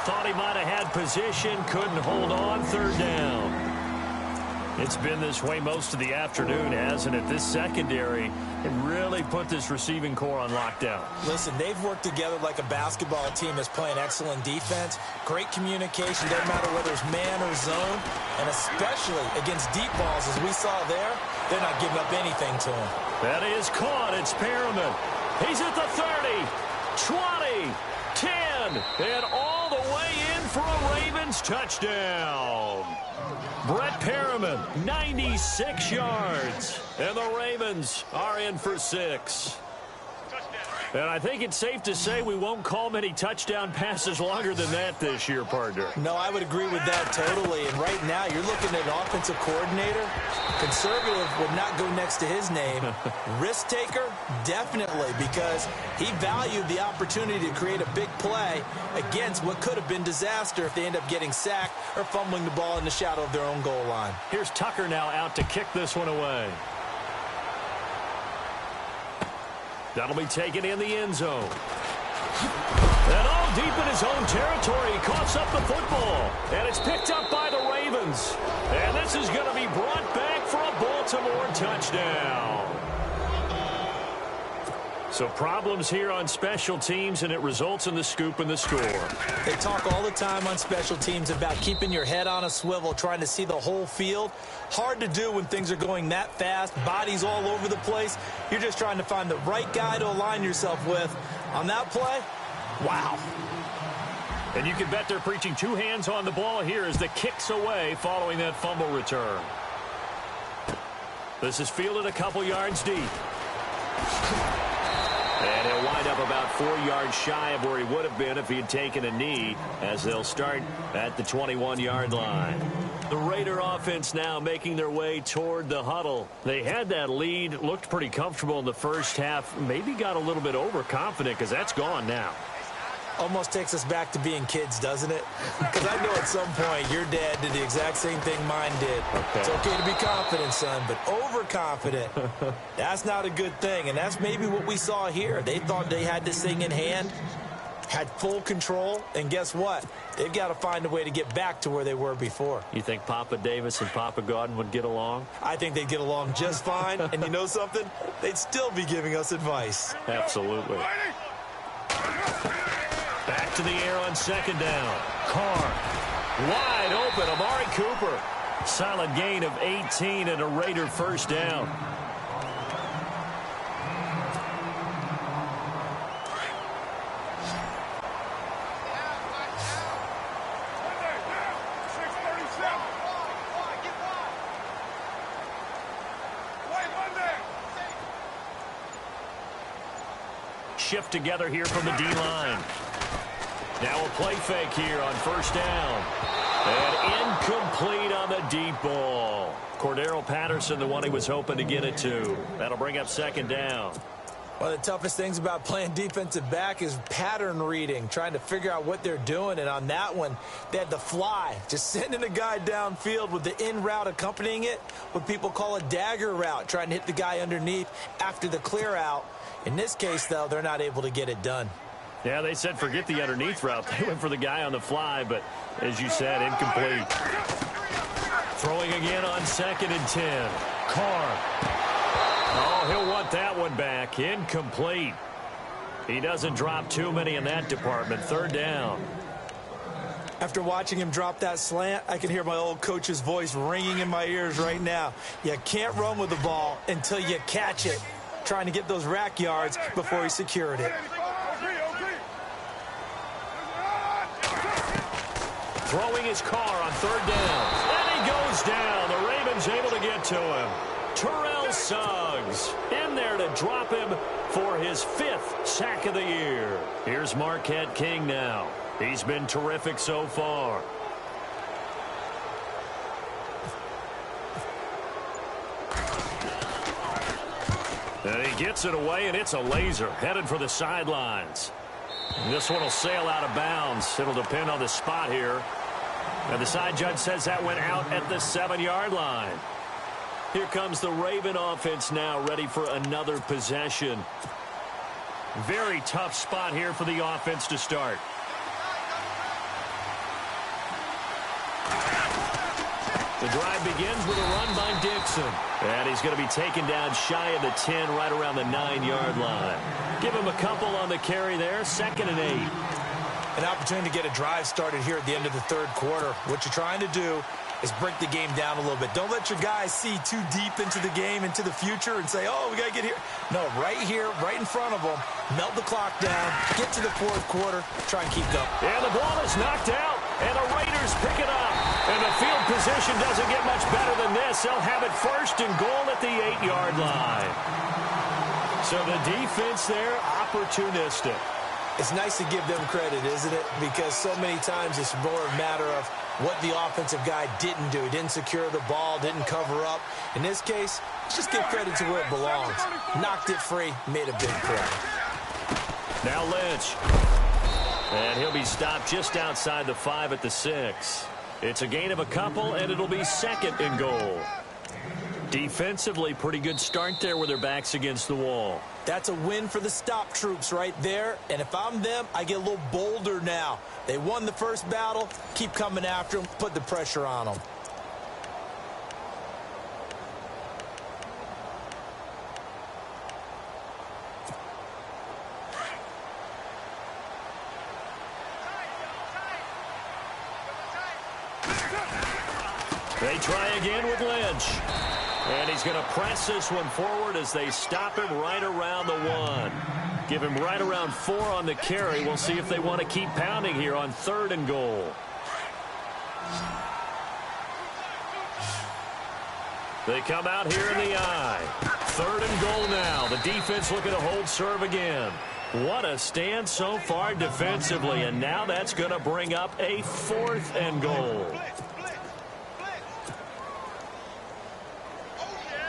Thought he might have had position. Couldn't hold on. 3rd down. It's been this way most of the afternoon, hasn't it? This secondary, it really put this receiving core on lockdown. Listen, they've worked together like a basketball team that's playing excellent defense. Great communication, doesn't matter whether it's man or zone. And especially against deep balls, as we saw there, they're not giving up anything to him. That is caught. It's Perriman. He's at the 30, 20, 10, and all the way in for a Ravens touchdown. Brett Perriman, 96 yards. And the Ravens are in for 6. And I think it's safe to say we won't call many touchdown passes longer than that this year, partner. No, I would agree with that totally. And right now, you're looking at an offensive coordinator. Conservative would not go next to his name. Risk taker, definitely, because he valued the opportunity to create a big play against what could have been disaster if they end up getting sacked or fumbling the ball in the shadow of their own goal line. Here's Tucker now out to kick this one away. That'll be taken in the end zone. And all deep in his own territory, he coughs up the football. And it's picked up by the Ravens. And this is going to be brought back for a Baltimore touchdown. So problems here on special teams, and it results in the scoop and the score. They talk all the time on special teams about keeping your head on a swivel, trying to see the whole field. Hard to do when things are going that fast, bodies all over the place. You're just trying to find the right guy to align yourself with. On that play, wow. And you can bet they're preaching 2 hands on the ball here as the kick's away following that fumble return. This is fielded a couple yards deep. And he'll wind up about 4 yards shy of where he would have been if he had taken a knee, as they'll start at the 21-yard line. The Raider offense now making their way toward the huddle. They had that lead, looked pretty comfortable in the first half, maybe got a little bit overconfident because that's gone now. Almost takes us back to being kids, doesn't it? Because I know at some point your dad did the exact same thing mine did. Okay. It's okay to be confident, son, but overconfident, that's not a good thing. And that's maybe what we saw here. They thought they had this thing in hand, had full control, and guess what? They've got to find a way to get back to where they were before. You think Papa Davis and Papa Gordon would get along? I think they'd get along just fine. And you know something? They'd still be giving us advice. Absolutely. Back to the air on second down. Carr. Wide open. Amari Cooper. Solid gain of 18 and a Raider first down. Shift together here from the D-line. Now a play fake here on first down. And incomplete on the deep ball. Cordero Patterson, the one he was hoping to get it to. That'll bring up second down. One of the toughest things about playing defensive back is pattern reading, trying to figure out what they're doing. And on that one, they had the fly, just sending a guy downfield with the in route accompanying it, what people call a dagger route, trying to hit the guy underneath after the clear out. In this case, though, they're not able to get it done. Yeah, they said forget the underneath route. They went for the guy on the fly, but as you said, incomplete. Throwing again on 2nd and 10. Carr. Oh, he'll want that one back. Incomplete. He doesn't drop too many in that department. Third down. After watching him drop that slant, I can hear my old coach's voice ringing in my ears right now. You can't run with the ball until you catch it. Trying to get those rack yards before he secured it. Throwing his Carr on third down. And he goes down. The Ravens able to get to him. Terrell Suggs in there to drop him for his 5th sack of the year. Here's Marquette King now. He's been terrific so far. And he gets it away, and it's a laser headed for the sidelines. And this one will sail out of bounds. It'll depend on the spot here. And the side judge says that went out at the 7-yard line. Here comes the Raven offense now, ready for another possession. Very tough spot here for the offense to start. The drive begins with a run by Dixon. And he's going to be taken down shy of the 10, right around the 9-yard line. Give him a couple on the carry there. 2nd and 8. An opportunity to get a drive started here at the end of the third quarter. What you're trying to do is break the game down a little bit. Don't let your guys see too deep into the game, into the future, and say, oh, we got to get here. No, right here, right in front of them, melt the clock down, get to the fourth quarter, try and keep going. And the ball is knocked out, and the Raiders pick it up. And the field position doesn't get much better than this. They'll have it 1st and goal at the 8-yard line. So the defense there, opportunistic. It's nice to give them credit, isn't it? Because so many times it's more a matter of what the offensive guy didn't do. He didn't secure the ball, didn't cover up. In this case, just give credit to where it belongs. Knocked it free, made a big play. Now Lynch. And he'll be stopped just outside the 5 at the 6. It's a gain of a couple, and it'll be 2nd and goal. Defensively, pretty good start there with their backs against the wall. That's a win for the stop troops right there. And if I'm them, I get a little bolder now. They won the first battle. Keep coming after them. Put the pressure on them. They try again with Lynch. And he's going to press this one forward as they stop him right around the 1. Give him right around 4 on the carry. We'll see if they want to keep pounding here on 3rd and goal. They come out here in the I. 3rd and goal now. The defense looking to hold serve again. What a stand so far defensively, and now that's going to bring up a 4th and goal.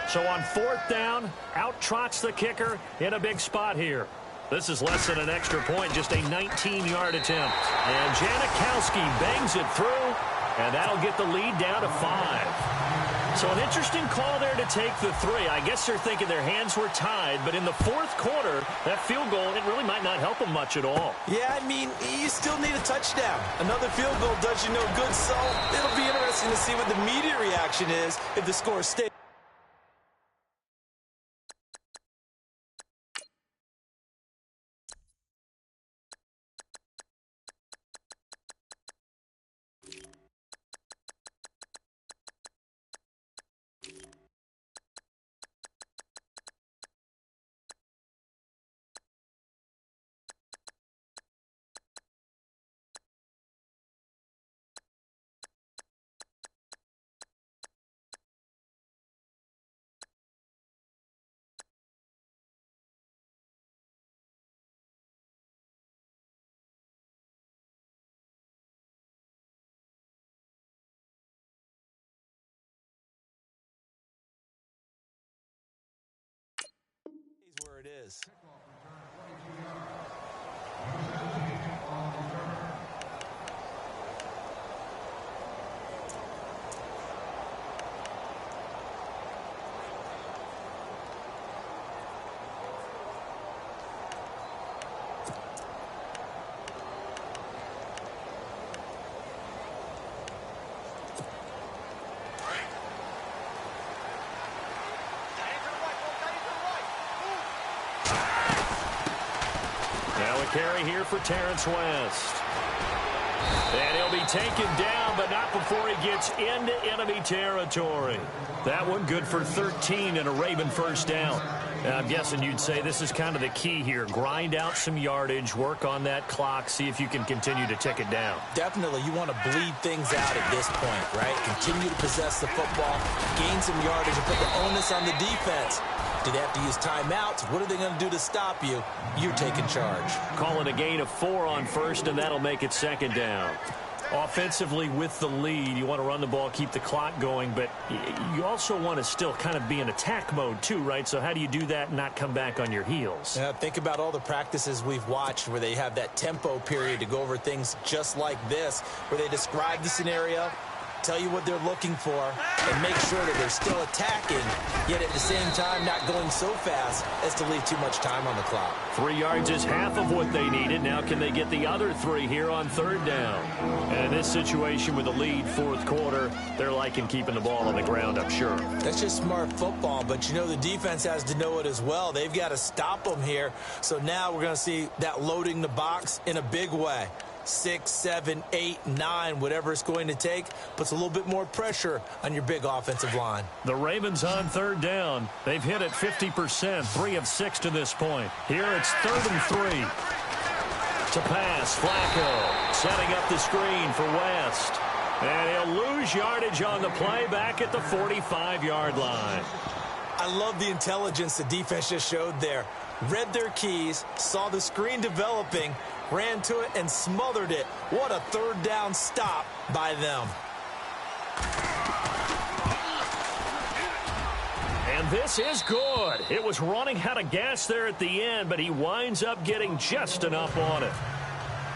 So on 4th down, out trots the kicker in a big spot here. This is less than an extra point, just a 19-yard attempt. And Janikowski bangs it through, and that'll get the lead down to 5. So an interesting call there to take the 3. I guess they're thinking their hands were tied, but in the 4th quarter, that field goal, it really might not help them much at all. Yeah, I mean, you still need a touchdown. Another field goal does you no good, so it'll be interesting to see what the media reaction is if the score stays. Where it is. Carry here for Terrence West. And he'll be taken down, but not before he gets into enemy territory. That one good for 13 and a Raven 1st down. And I'm guessing you'd say this is kind of the key here. Grind out some yardage, work on that clock, see if you can continue to tick it down. Definitely, you want to bleed things out at this point, right? Continue to possess the football, gain some yardage, and put the onus on the defense. Do they have to use timeouts? What are they going to do to stop you? You're taking charge. Calling a gain of 4 on 1st, and that'll make it 2nd down. Offensively with the lead, you want to run the ball, keep the clock going, but you also want to still kind of be in attack mode too, right? So how do you do that and not come back on your heels? Think about all the practices we've watched where they have that tempo period to go over things just like this, where they describe the scenario, tell you what they're looking for, and make sure that they're still attacking, yet at the same time not going so fast as to leave too much time on the clock. 3 yards is half of what they needed. Now can they get the other 3 here on 3rd down? And in this situation with the lead 4th quarter, they're liking keeping the ball on the ground, I'm sure. That's just smart football, but you know the defense has to know it as well. They've got to stop them here. So now we're going to see that loading the box in a big way. 6, 7, 8, 9, whatever it's going to take, puts a little bit more pressure on your big offensive line. The Ravens on 3rd down. They've hit it 50%, 3 of 6 to this point. Here it's 3rd and 3. To pass, Flacco setting up the screen for West. And he'll lose yardage on the play back at the 45-yard line. I love the intelligence the defense just showed there. Read their keys, saw the screen developing, ran to it and smothered it. What a 3rd down stop by them. And this is good. It was running out of gas there at the end, but he winds up getting just enough on it.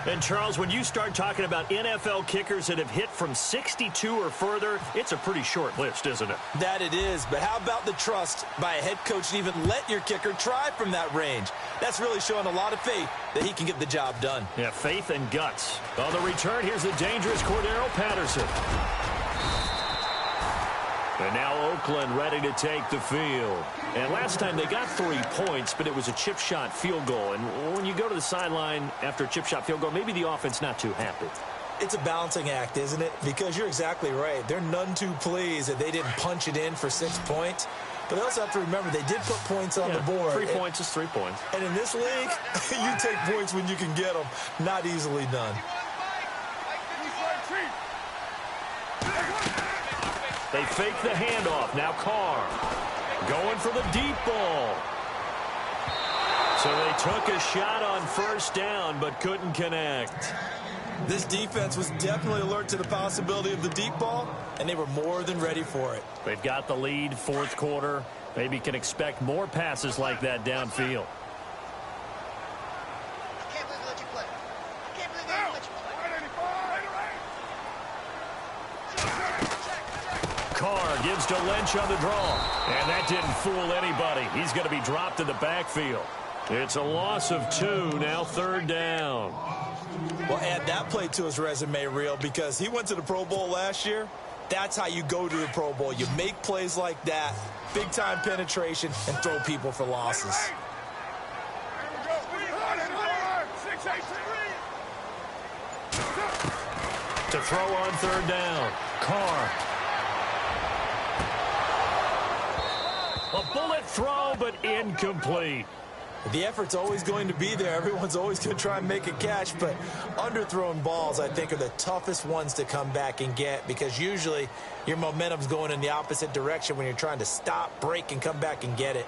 And, Charles, when you start talking about NFL kickers that have hit from 62 or further, it's a pretty short list, isn't it? That it is, but how about the trust by a head coach to even let your kicker try from that range? That's really showing a lot of faith that he can get the job done. Yeah, faith and guts. On the return, here's the dangerous Cordero Patterson. And now Oakland ready to take the field. And last time they got 3 points, but it was a chip shot field goal. And when you go to the sideline after a chip shot field goal, maybe the offense not too happy. It's a balancing act, isn't it? Because you're exactly right. They're none too pleased that they didn't punch it in for 6 points. But they also have to remember they did put points on the board. 3 points is 3 points. And in this league, you take points when you can get them. Not easily done. They fake the handoff. Now Carr. Going for the deep ball. So they took a shot on first down, but couldn't connect. This defense was definitely alert to the possibility of the deep ball, and they were more than ready for it. They've got the lead, fourth quarter. Maybe can expect more passes like that downfield. Carr gives to Lynch on the draw. And that didn't fool anybody. He's going to be dropped in the backfield. It's a loss of 2, now third down. Well, add that play to his resume reel because he went to the Pro Bowl last year. That's how you go to the Pro Bowl. You make plays like that, big-time penetration, and throw people for losses. To throw on third down, Carr. A bullet throw, but incomplete. The effort's always going to be there. Everyone's always going to try and make a catch, but underthrown balls, I think, are the toughest ones to come back and get because usually your momentum's going in the opposite direction when you're trying to stop, break, and come back and get it.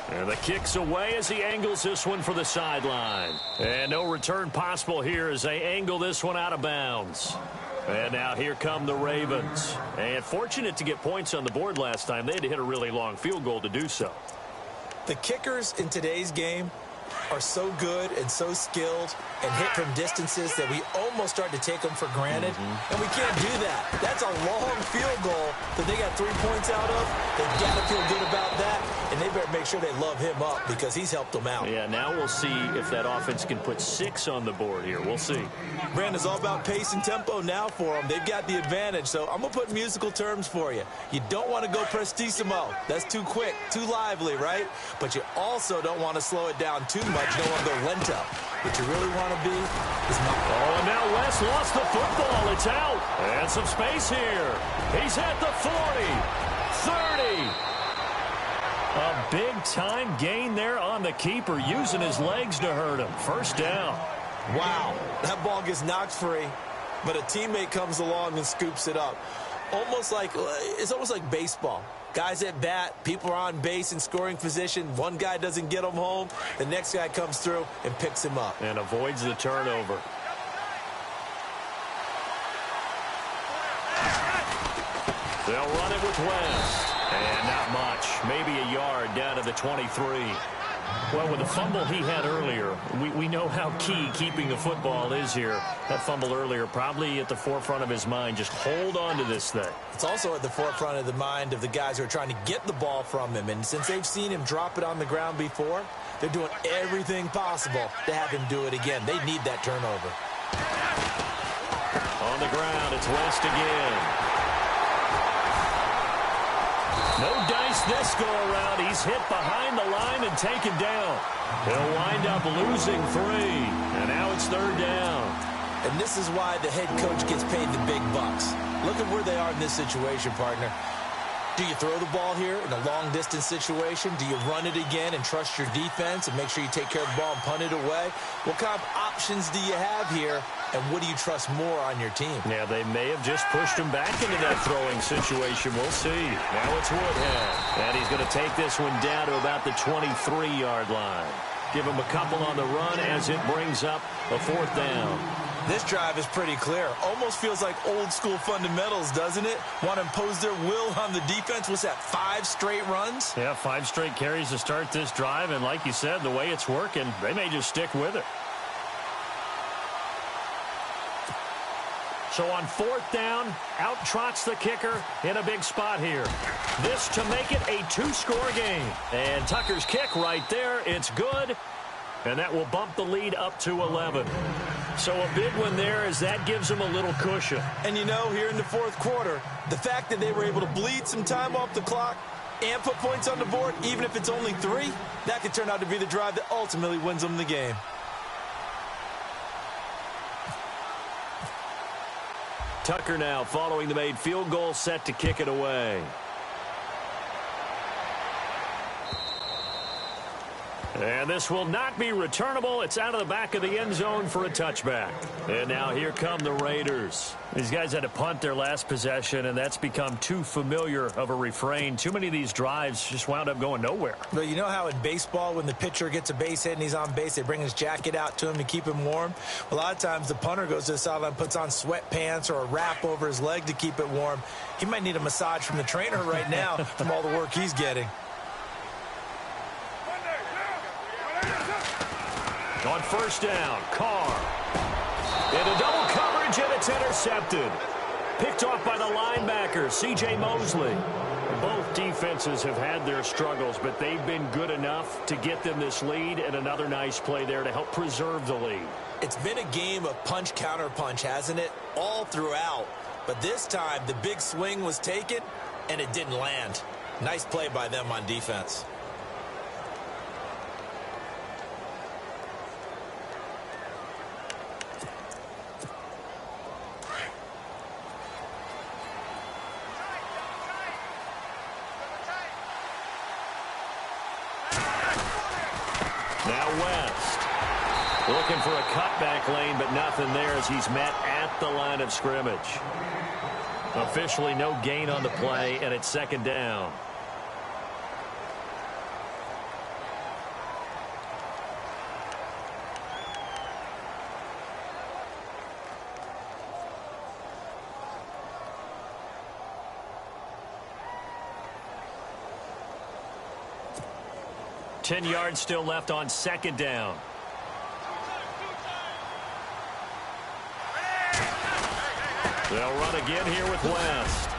And the kick's away as he angles this one for the sideline. And no return possible here as they angle this one out of bounds. And now here come the Ravens. And fortunate to get points on the board last time. They had to hit a really long field goal to do so. The kickers in today's game are so good and so skilled and hit from distances that we almost start to take them for granted. And we can't do that. That's a long field goal that they got 3 points out of. They've got to feel good about that. And they better make sure they love him up because he's helped them out. Yeah, now we'll see if that offense can put 6 on the board here. We'll see. Brandon's all about pace and tempo now for them. They've got the advantage. So I'm going to put musical terms for you. You don't want to go prestissimo. That's too quick, too lively, right? But you also don't want to slow it down too much. You don't want to go lento. What you really want to be is Oh, and now West lost the football. It's out. And some space here. He's at the 40, 30. A big-time gain there on the keeper, using his legs to hurt him. First down. Wow, that ball gets knocked free, but a teammate comes along and scoops it up. It's almost like baseball. Guys at bat, people are on base in scoring position. One guy doesn't get him home. The next guy comes through and picks him up. And avoids the turnover. They'll run it with West. And not much. Maybe a yard down to the 23. Well, with the fumble he had earlier, we know how key keeping the football is here. That fumble earlier probably at the forefront of his mind. Just hold on to this thing. It's also at the forefront of the mind of the guys who are trying to get the ball from him. And since they've seen him drop it on the ground before, they're doing everything possible to have him do it again. They need that turnover. On the ground, it's West again. No dice this go-around. He's hit behind the line and taken down. He'll wind up losing 3. And now it's third down. And this is why the head coach gets paid the big bucks. Look at where they are in this situation, partner. Do you throw the ball here in a long-distance situation? Do you run it again and trust your defense and make sure you take care of the ball and punt it away? What kind of options do you have here, and what do you trust more on your team? Yeah, they may have just pushed him back into that throwing situation. We'll see. Now it's Woodhead, and he's going to take this one down to about the 23-yard line. Give him a couple on the run as it brings up a fourth down. This drive is pretty clear. Almost feels like old-school fundamentals, doesn't it? Want to impose their will on the defense. What's that, 5 straight runs? Yeah, 5 straight carries to start this drive, and like you said, the way it's working, they may just stick with it. So on fourth down, out trots the kicker in a big spot here. This to make it a 2-score game. And Tucker's kick right there, it's good. And that will bump the lead up to 11. So a big one there as that gives them a little cushion. And you know, here in the fourth quarter, the fact that they were able to bleed some time off the clock and put points on the board, even if it's only 3, that could turn out to be the drive that ultimately wins them the game. Tucker now following the made field goal, set to kick it away. And this will not be returnable. It's out of the back of the end zone for a touchback. And now here come the Raiders. These guys had to punt their last possession, and that's become too familiar of a refrain. Too many of these drives just wound up going nowhere. But you know how in baseball, when the pitcher gets a base hit and he's on base, they bring his jacket out to him to keep him warm? A lot of times the punter goes to the sideline, puts on sweatpants or a wrap over his leg to keep it warm. He might need a massage from the trainer right now from all the work he's getting. On first down, Carr. Into double coverage, and it's intercepted. Picked off by the linebacker, C.J. Mosley. Both defenses have had their struggles, but they've been good enough to get them this lead, and another nice play there to help preserve the lead. It's been a game of punch-counter-punch, hasn't it? All throughout. But this time, the big swing was taken, and it didn't land. Nice play by them on defense. Now West. Looking for a cutback lane, but nothing there as he's met at the line of scrimmage. Officially no gain on the play, and it's second down. Ten yards still left on second down. They'll run again here with West.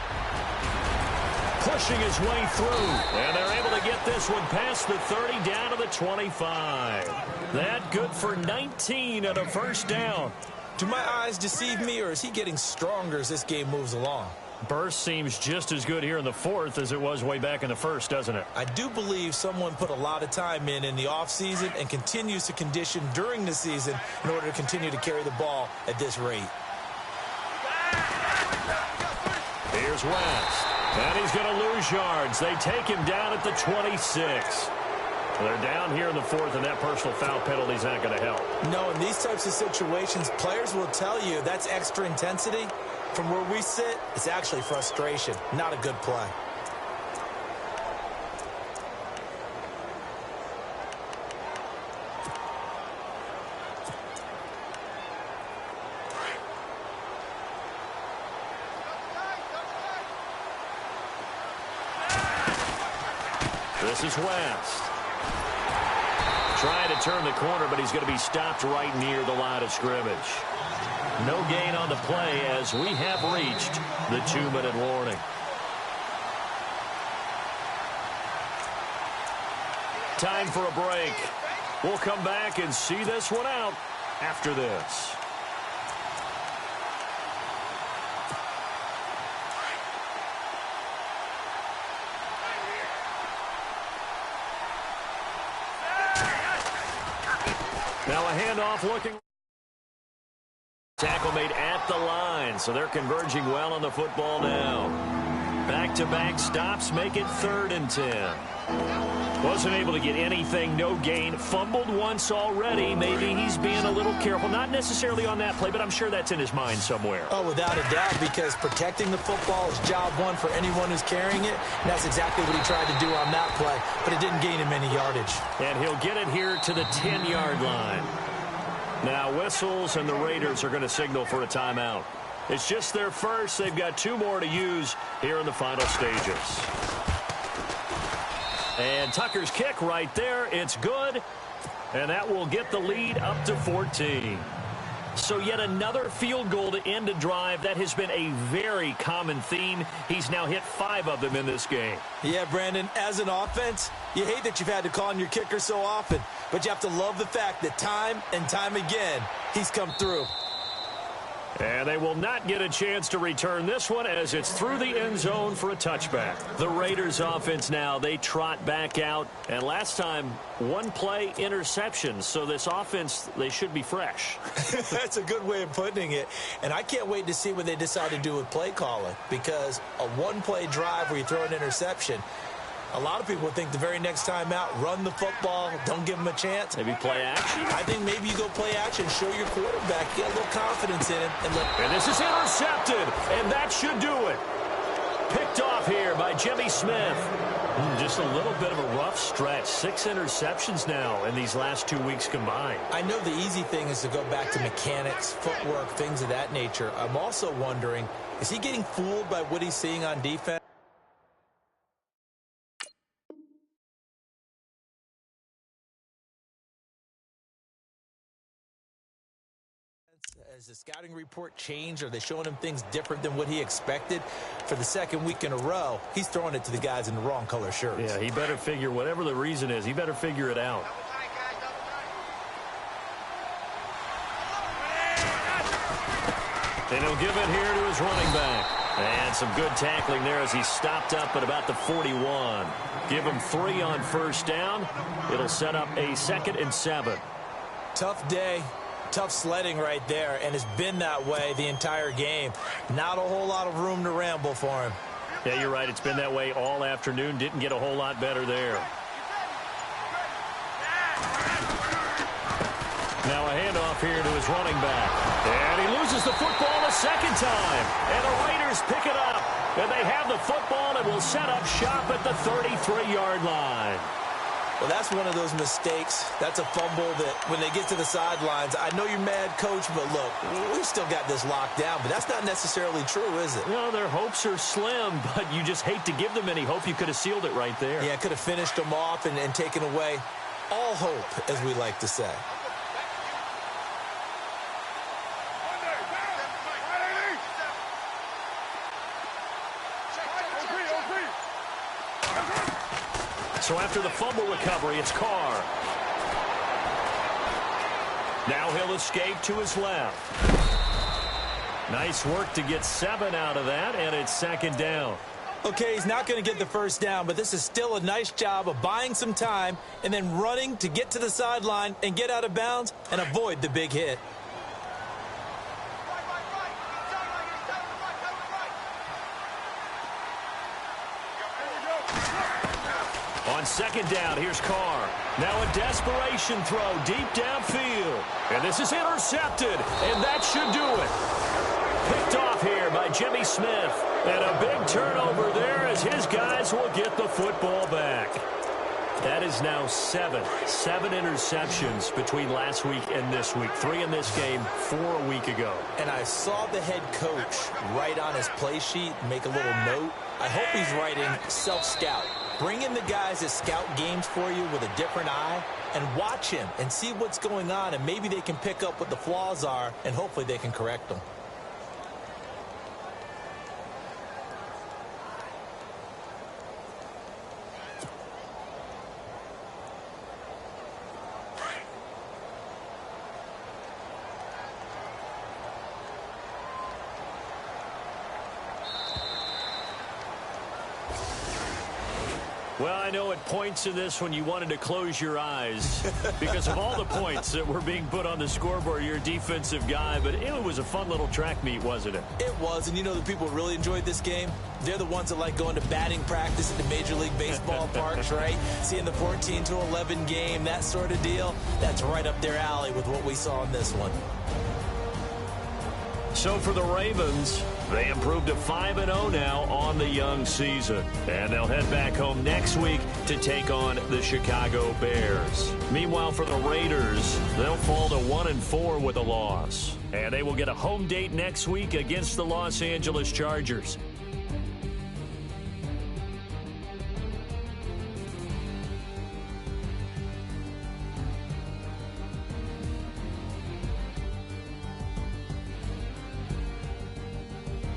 Pushing his way through. And they're able to get this one past the 30 down to the 25. That good for 19 and a first down. Do my eyes deceive me, or is he getting stronger as this game moves along? Burst seems just as good here in the fourth as it was way back in the first, doesn't it? I do believe someone put a lot of time in the offseason and continues to condition during the season in order to continue to carry the ball at this rate. Here's West. And he's going to lose yards. They take him down at the 26. They're down here in the fourth, and that personal foul penalty is not going to help. No, in these types of situations, players will tell you that's extra intensity. From where we sit, it's actually frustration, not a good play. This is West. Trying to turn the corner, but he's going to be stopped right near the line of scrimmage. No gain on the play as we have reached the 2-minute warning. Time for a break. We'll come back and see this one out after this. Now a handoff looking. Tackle made at the line, so they're converging well on the football now. Back-to-back stops make it 3rd and 10. Wasn't able to get anything, no gain. Fumbled once already. Maybe he's being a little careful. Not necessarily on that play, but I'm sure that's in his mind somewhere. Oh, without a doubt, because protecting the football is job one for anyone who's carrying it. And that's exactly what he tried to do on that play, but it didn't gain him any yardage. And he'll get it here to the 10-yard line. Now whistles, and the Raiders are going to signal for a timeout. It's just their first. They've got 2 more to use here in the final stages. And Tucker's kick right there. It's good. And that will get the lead up to 14. So yet another field goal to end a drive. That has been a very common theme. He's now hit 5 of them in this game. Yeah, Brandon, as an offense, you hate that you've had to call on your kicker so often. But you have to love the fact that time and time again, he's come through. And they will not get a chance to return this one as it's through the end zone for a touchback. The Raiders offense now, they trot back out. And last time, 1 play interception. So this offense, they should be fresh. That's a good way of putting it. And I can't wait to see what they decide to do with play calling. Because a 1-play drive where you throw an interception, A lot of people think the very next time out, run the football, don't give him a chance. Maybe play action. I think maybe you go play action, show your quarterback, get a little confidence in him. And this is intercepted, and that should do it. Picked off here by Jimmy Smith. Just a little bit of a rough stretch. 6 interceptions now in these last 2 weeks combined. I know the easy thing is to go back to mechanics, footwork, things of that nature. I'm also wondering, is he getting fooled by what he's seeing on defense? Has the scouting report changed? Are they showing him things different than what he expected? For the second week in a row, he's throwing it to the guys in the wrong color shirts. Yeah, he better figure, whatever the reason is, he better figure it out. And he'll give it here to his running back. And some good tackling there as he stopped up at about the 41. Give him 3 on first down. It'll set up a 2nd and 7. Tough day. Tough sledding right there, and it's been that way the entire game. Not a whole lot of room to ramble for him. Yeah, you're right. It's been that way all afternoon. Didn't get a whole lot better there. Now a handoff here to his running back. And he loses the football a second time. And the Raiders pick it up. And they have the football and will set up shop at the 33-yard line. Well, that's one of those mistakes. That's a fumble that when they get to the sidelines, I know you're mad, Coach, but look, we've still got this locked down, but that's not necessarily true, is it? No, their hopes are slim, but you just hate to give them any hope. You could have sealed it right there. Yeah, could have finished them off and taken away all hope, as we like to say. So after the fumble recovery, it's Carr. Now he'll escape to his left. Nice work to get 7 out of that, and it's 2nd down. Okay, he's not going to get the first down, but this is still a nice job of buying some time and then running to get to the sideline and get out of bounds and avoid the big hit. On 2nd down, here's Carr. Now a desperation throw deep downfield. And this is intercepted, and that should do it. Picked off here by Jimmy Smith. And a big turnover there as his guys will get the football back. That is now 7 interceptions between last week and this week. 3 in this game, 4 a week ago. And I saw the head coach write on his play sheet, make a little note. I hope he's writing self-scout. Bring in the guys that scout games for you with a different eye and watch him and see what's going on, and maybe they can pick up what the flaws are, and hopefully they can correct them. Well, I know at points in this when you wanted to close your eyes because of all the points that were being put on the scoreboard. You're a defensive guy, but it was a fun little track meet, wasn't it? It was, and you know the people who really enjoyed this game? They're the ones that like going to batting practice at the Major League Baseball parks, right? Seeing the 14-11 game, that sort of deal. That's right up their alley with what we saw in this one. So for the Ravens, they improved to 5-0 now on the young season. And they'll head back home next week to take on the Chicago Bears. Meanwhile, for the Raiders, they'll fall to 1-4 with a loss. And they will get a home date next week against the Los Angeles Chargers.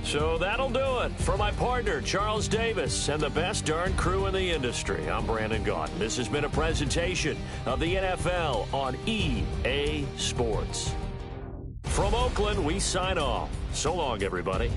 So that'll do it. For my partner, Charles Davis, and the best darn crew in the industry, I'm Brandon Gaudin. This has been a presentation of the NFL on EA Sports. From Oakland, we sign off. So long, everybody.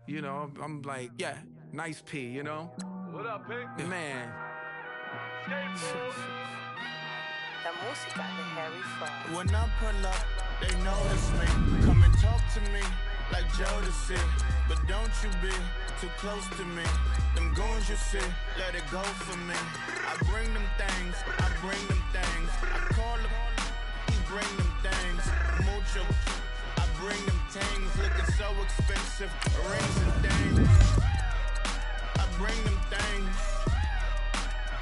You know, I'm like, yeah, nice P, you know? What up, Pink? Man. When I pull up, they notice me. Come and talk to me like Jodeci. But don't you be too close to me. Them goons you see, let it go for me. I bring them things, I bring them things. I call them, he bring them things. Mucho, I bring them things. Looking so expensive, rings and things. I bring them things.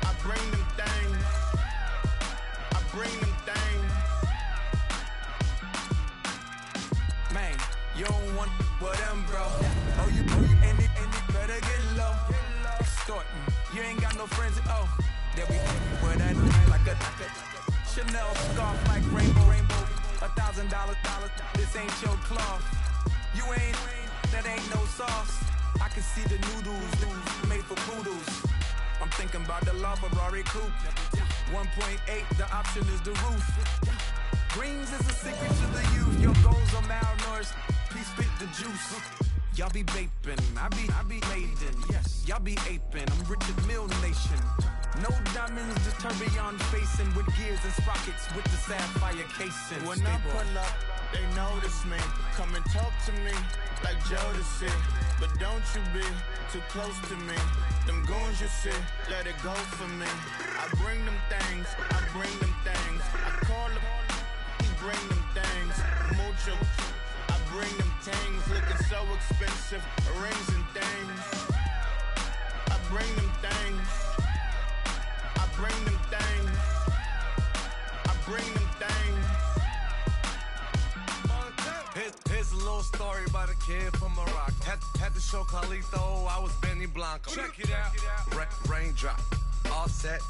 I bring them things. I bring them things. Man, you don't want with them, bro. Oh, you ain't it better get low. Extorting, you ain't got no friends. Oh, there we wear that like a Chanel scarf like rainbow. $1,000. This ain't your cloth. You ain't that ain't no sauce. I can see the noodles made for poodles. I'm thinking about the La Ferrari coupe. 1.8, the option is the roof. Greens is a secret to the youth. Your goals are malnourished. Please spit the juice. Y'all be vaping, I be laden. Yes, y'all be aping. I'm Richard Mill Nation. No diamonds, just tourbillon facing with gears and sprockets with the sapphire casing. When I pull up, they notice me. Come and talk to me like Jodeci. But don't you be too close to me. Them goons you see, let it go for me. I bring them things, I bring them things. I call them, he bring them things. Mucho, I bring them things. Looking so expensive, rings and things. I bring them things. I bring them things. I bring them things. Here's a little story about a kid from Morocco. Had to show Carlito I was Benny Blanco. Check it out. Raindrop, all set,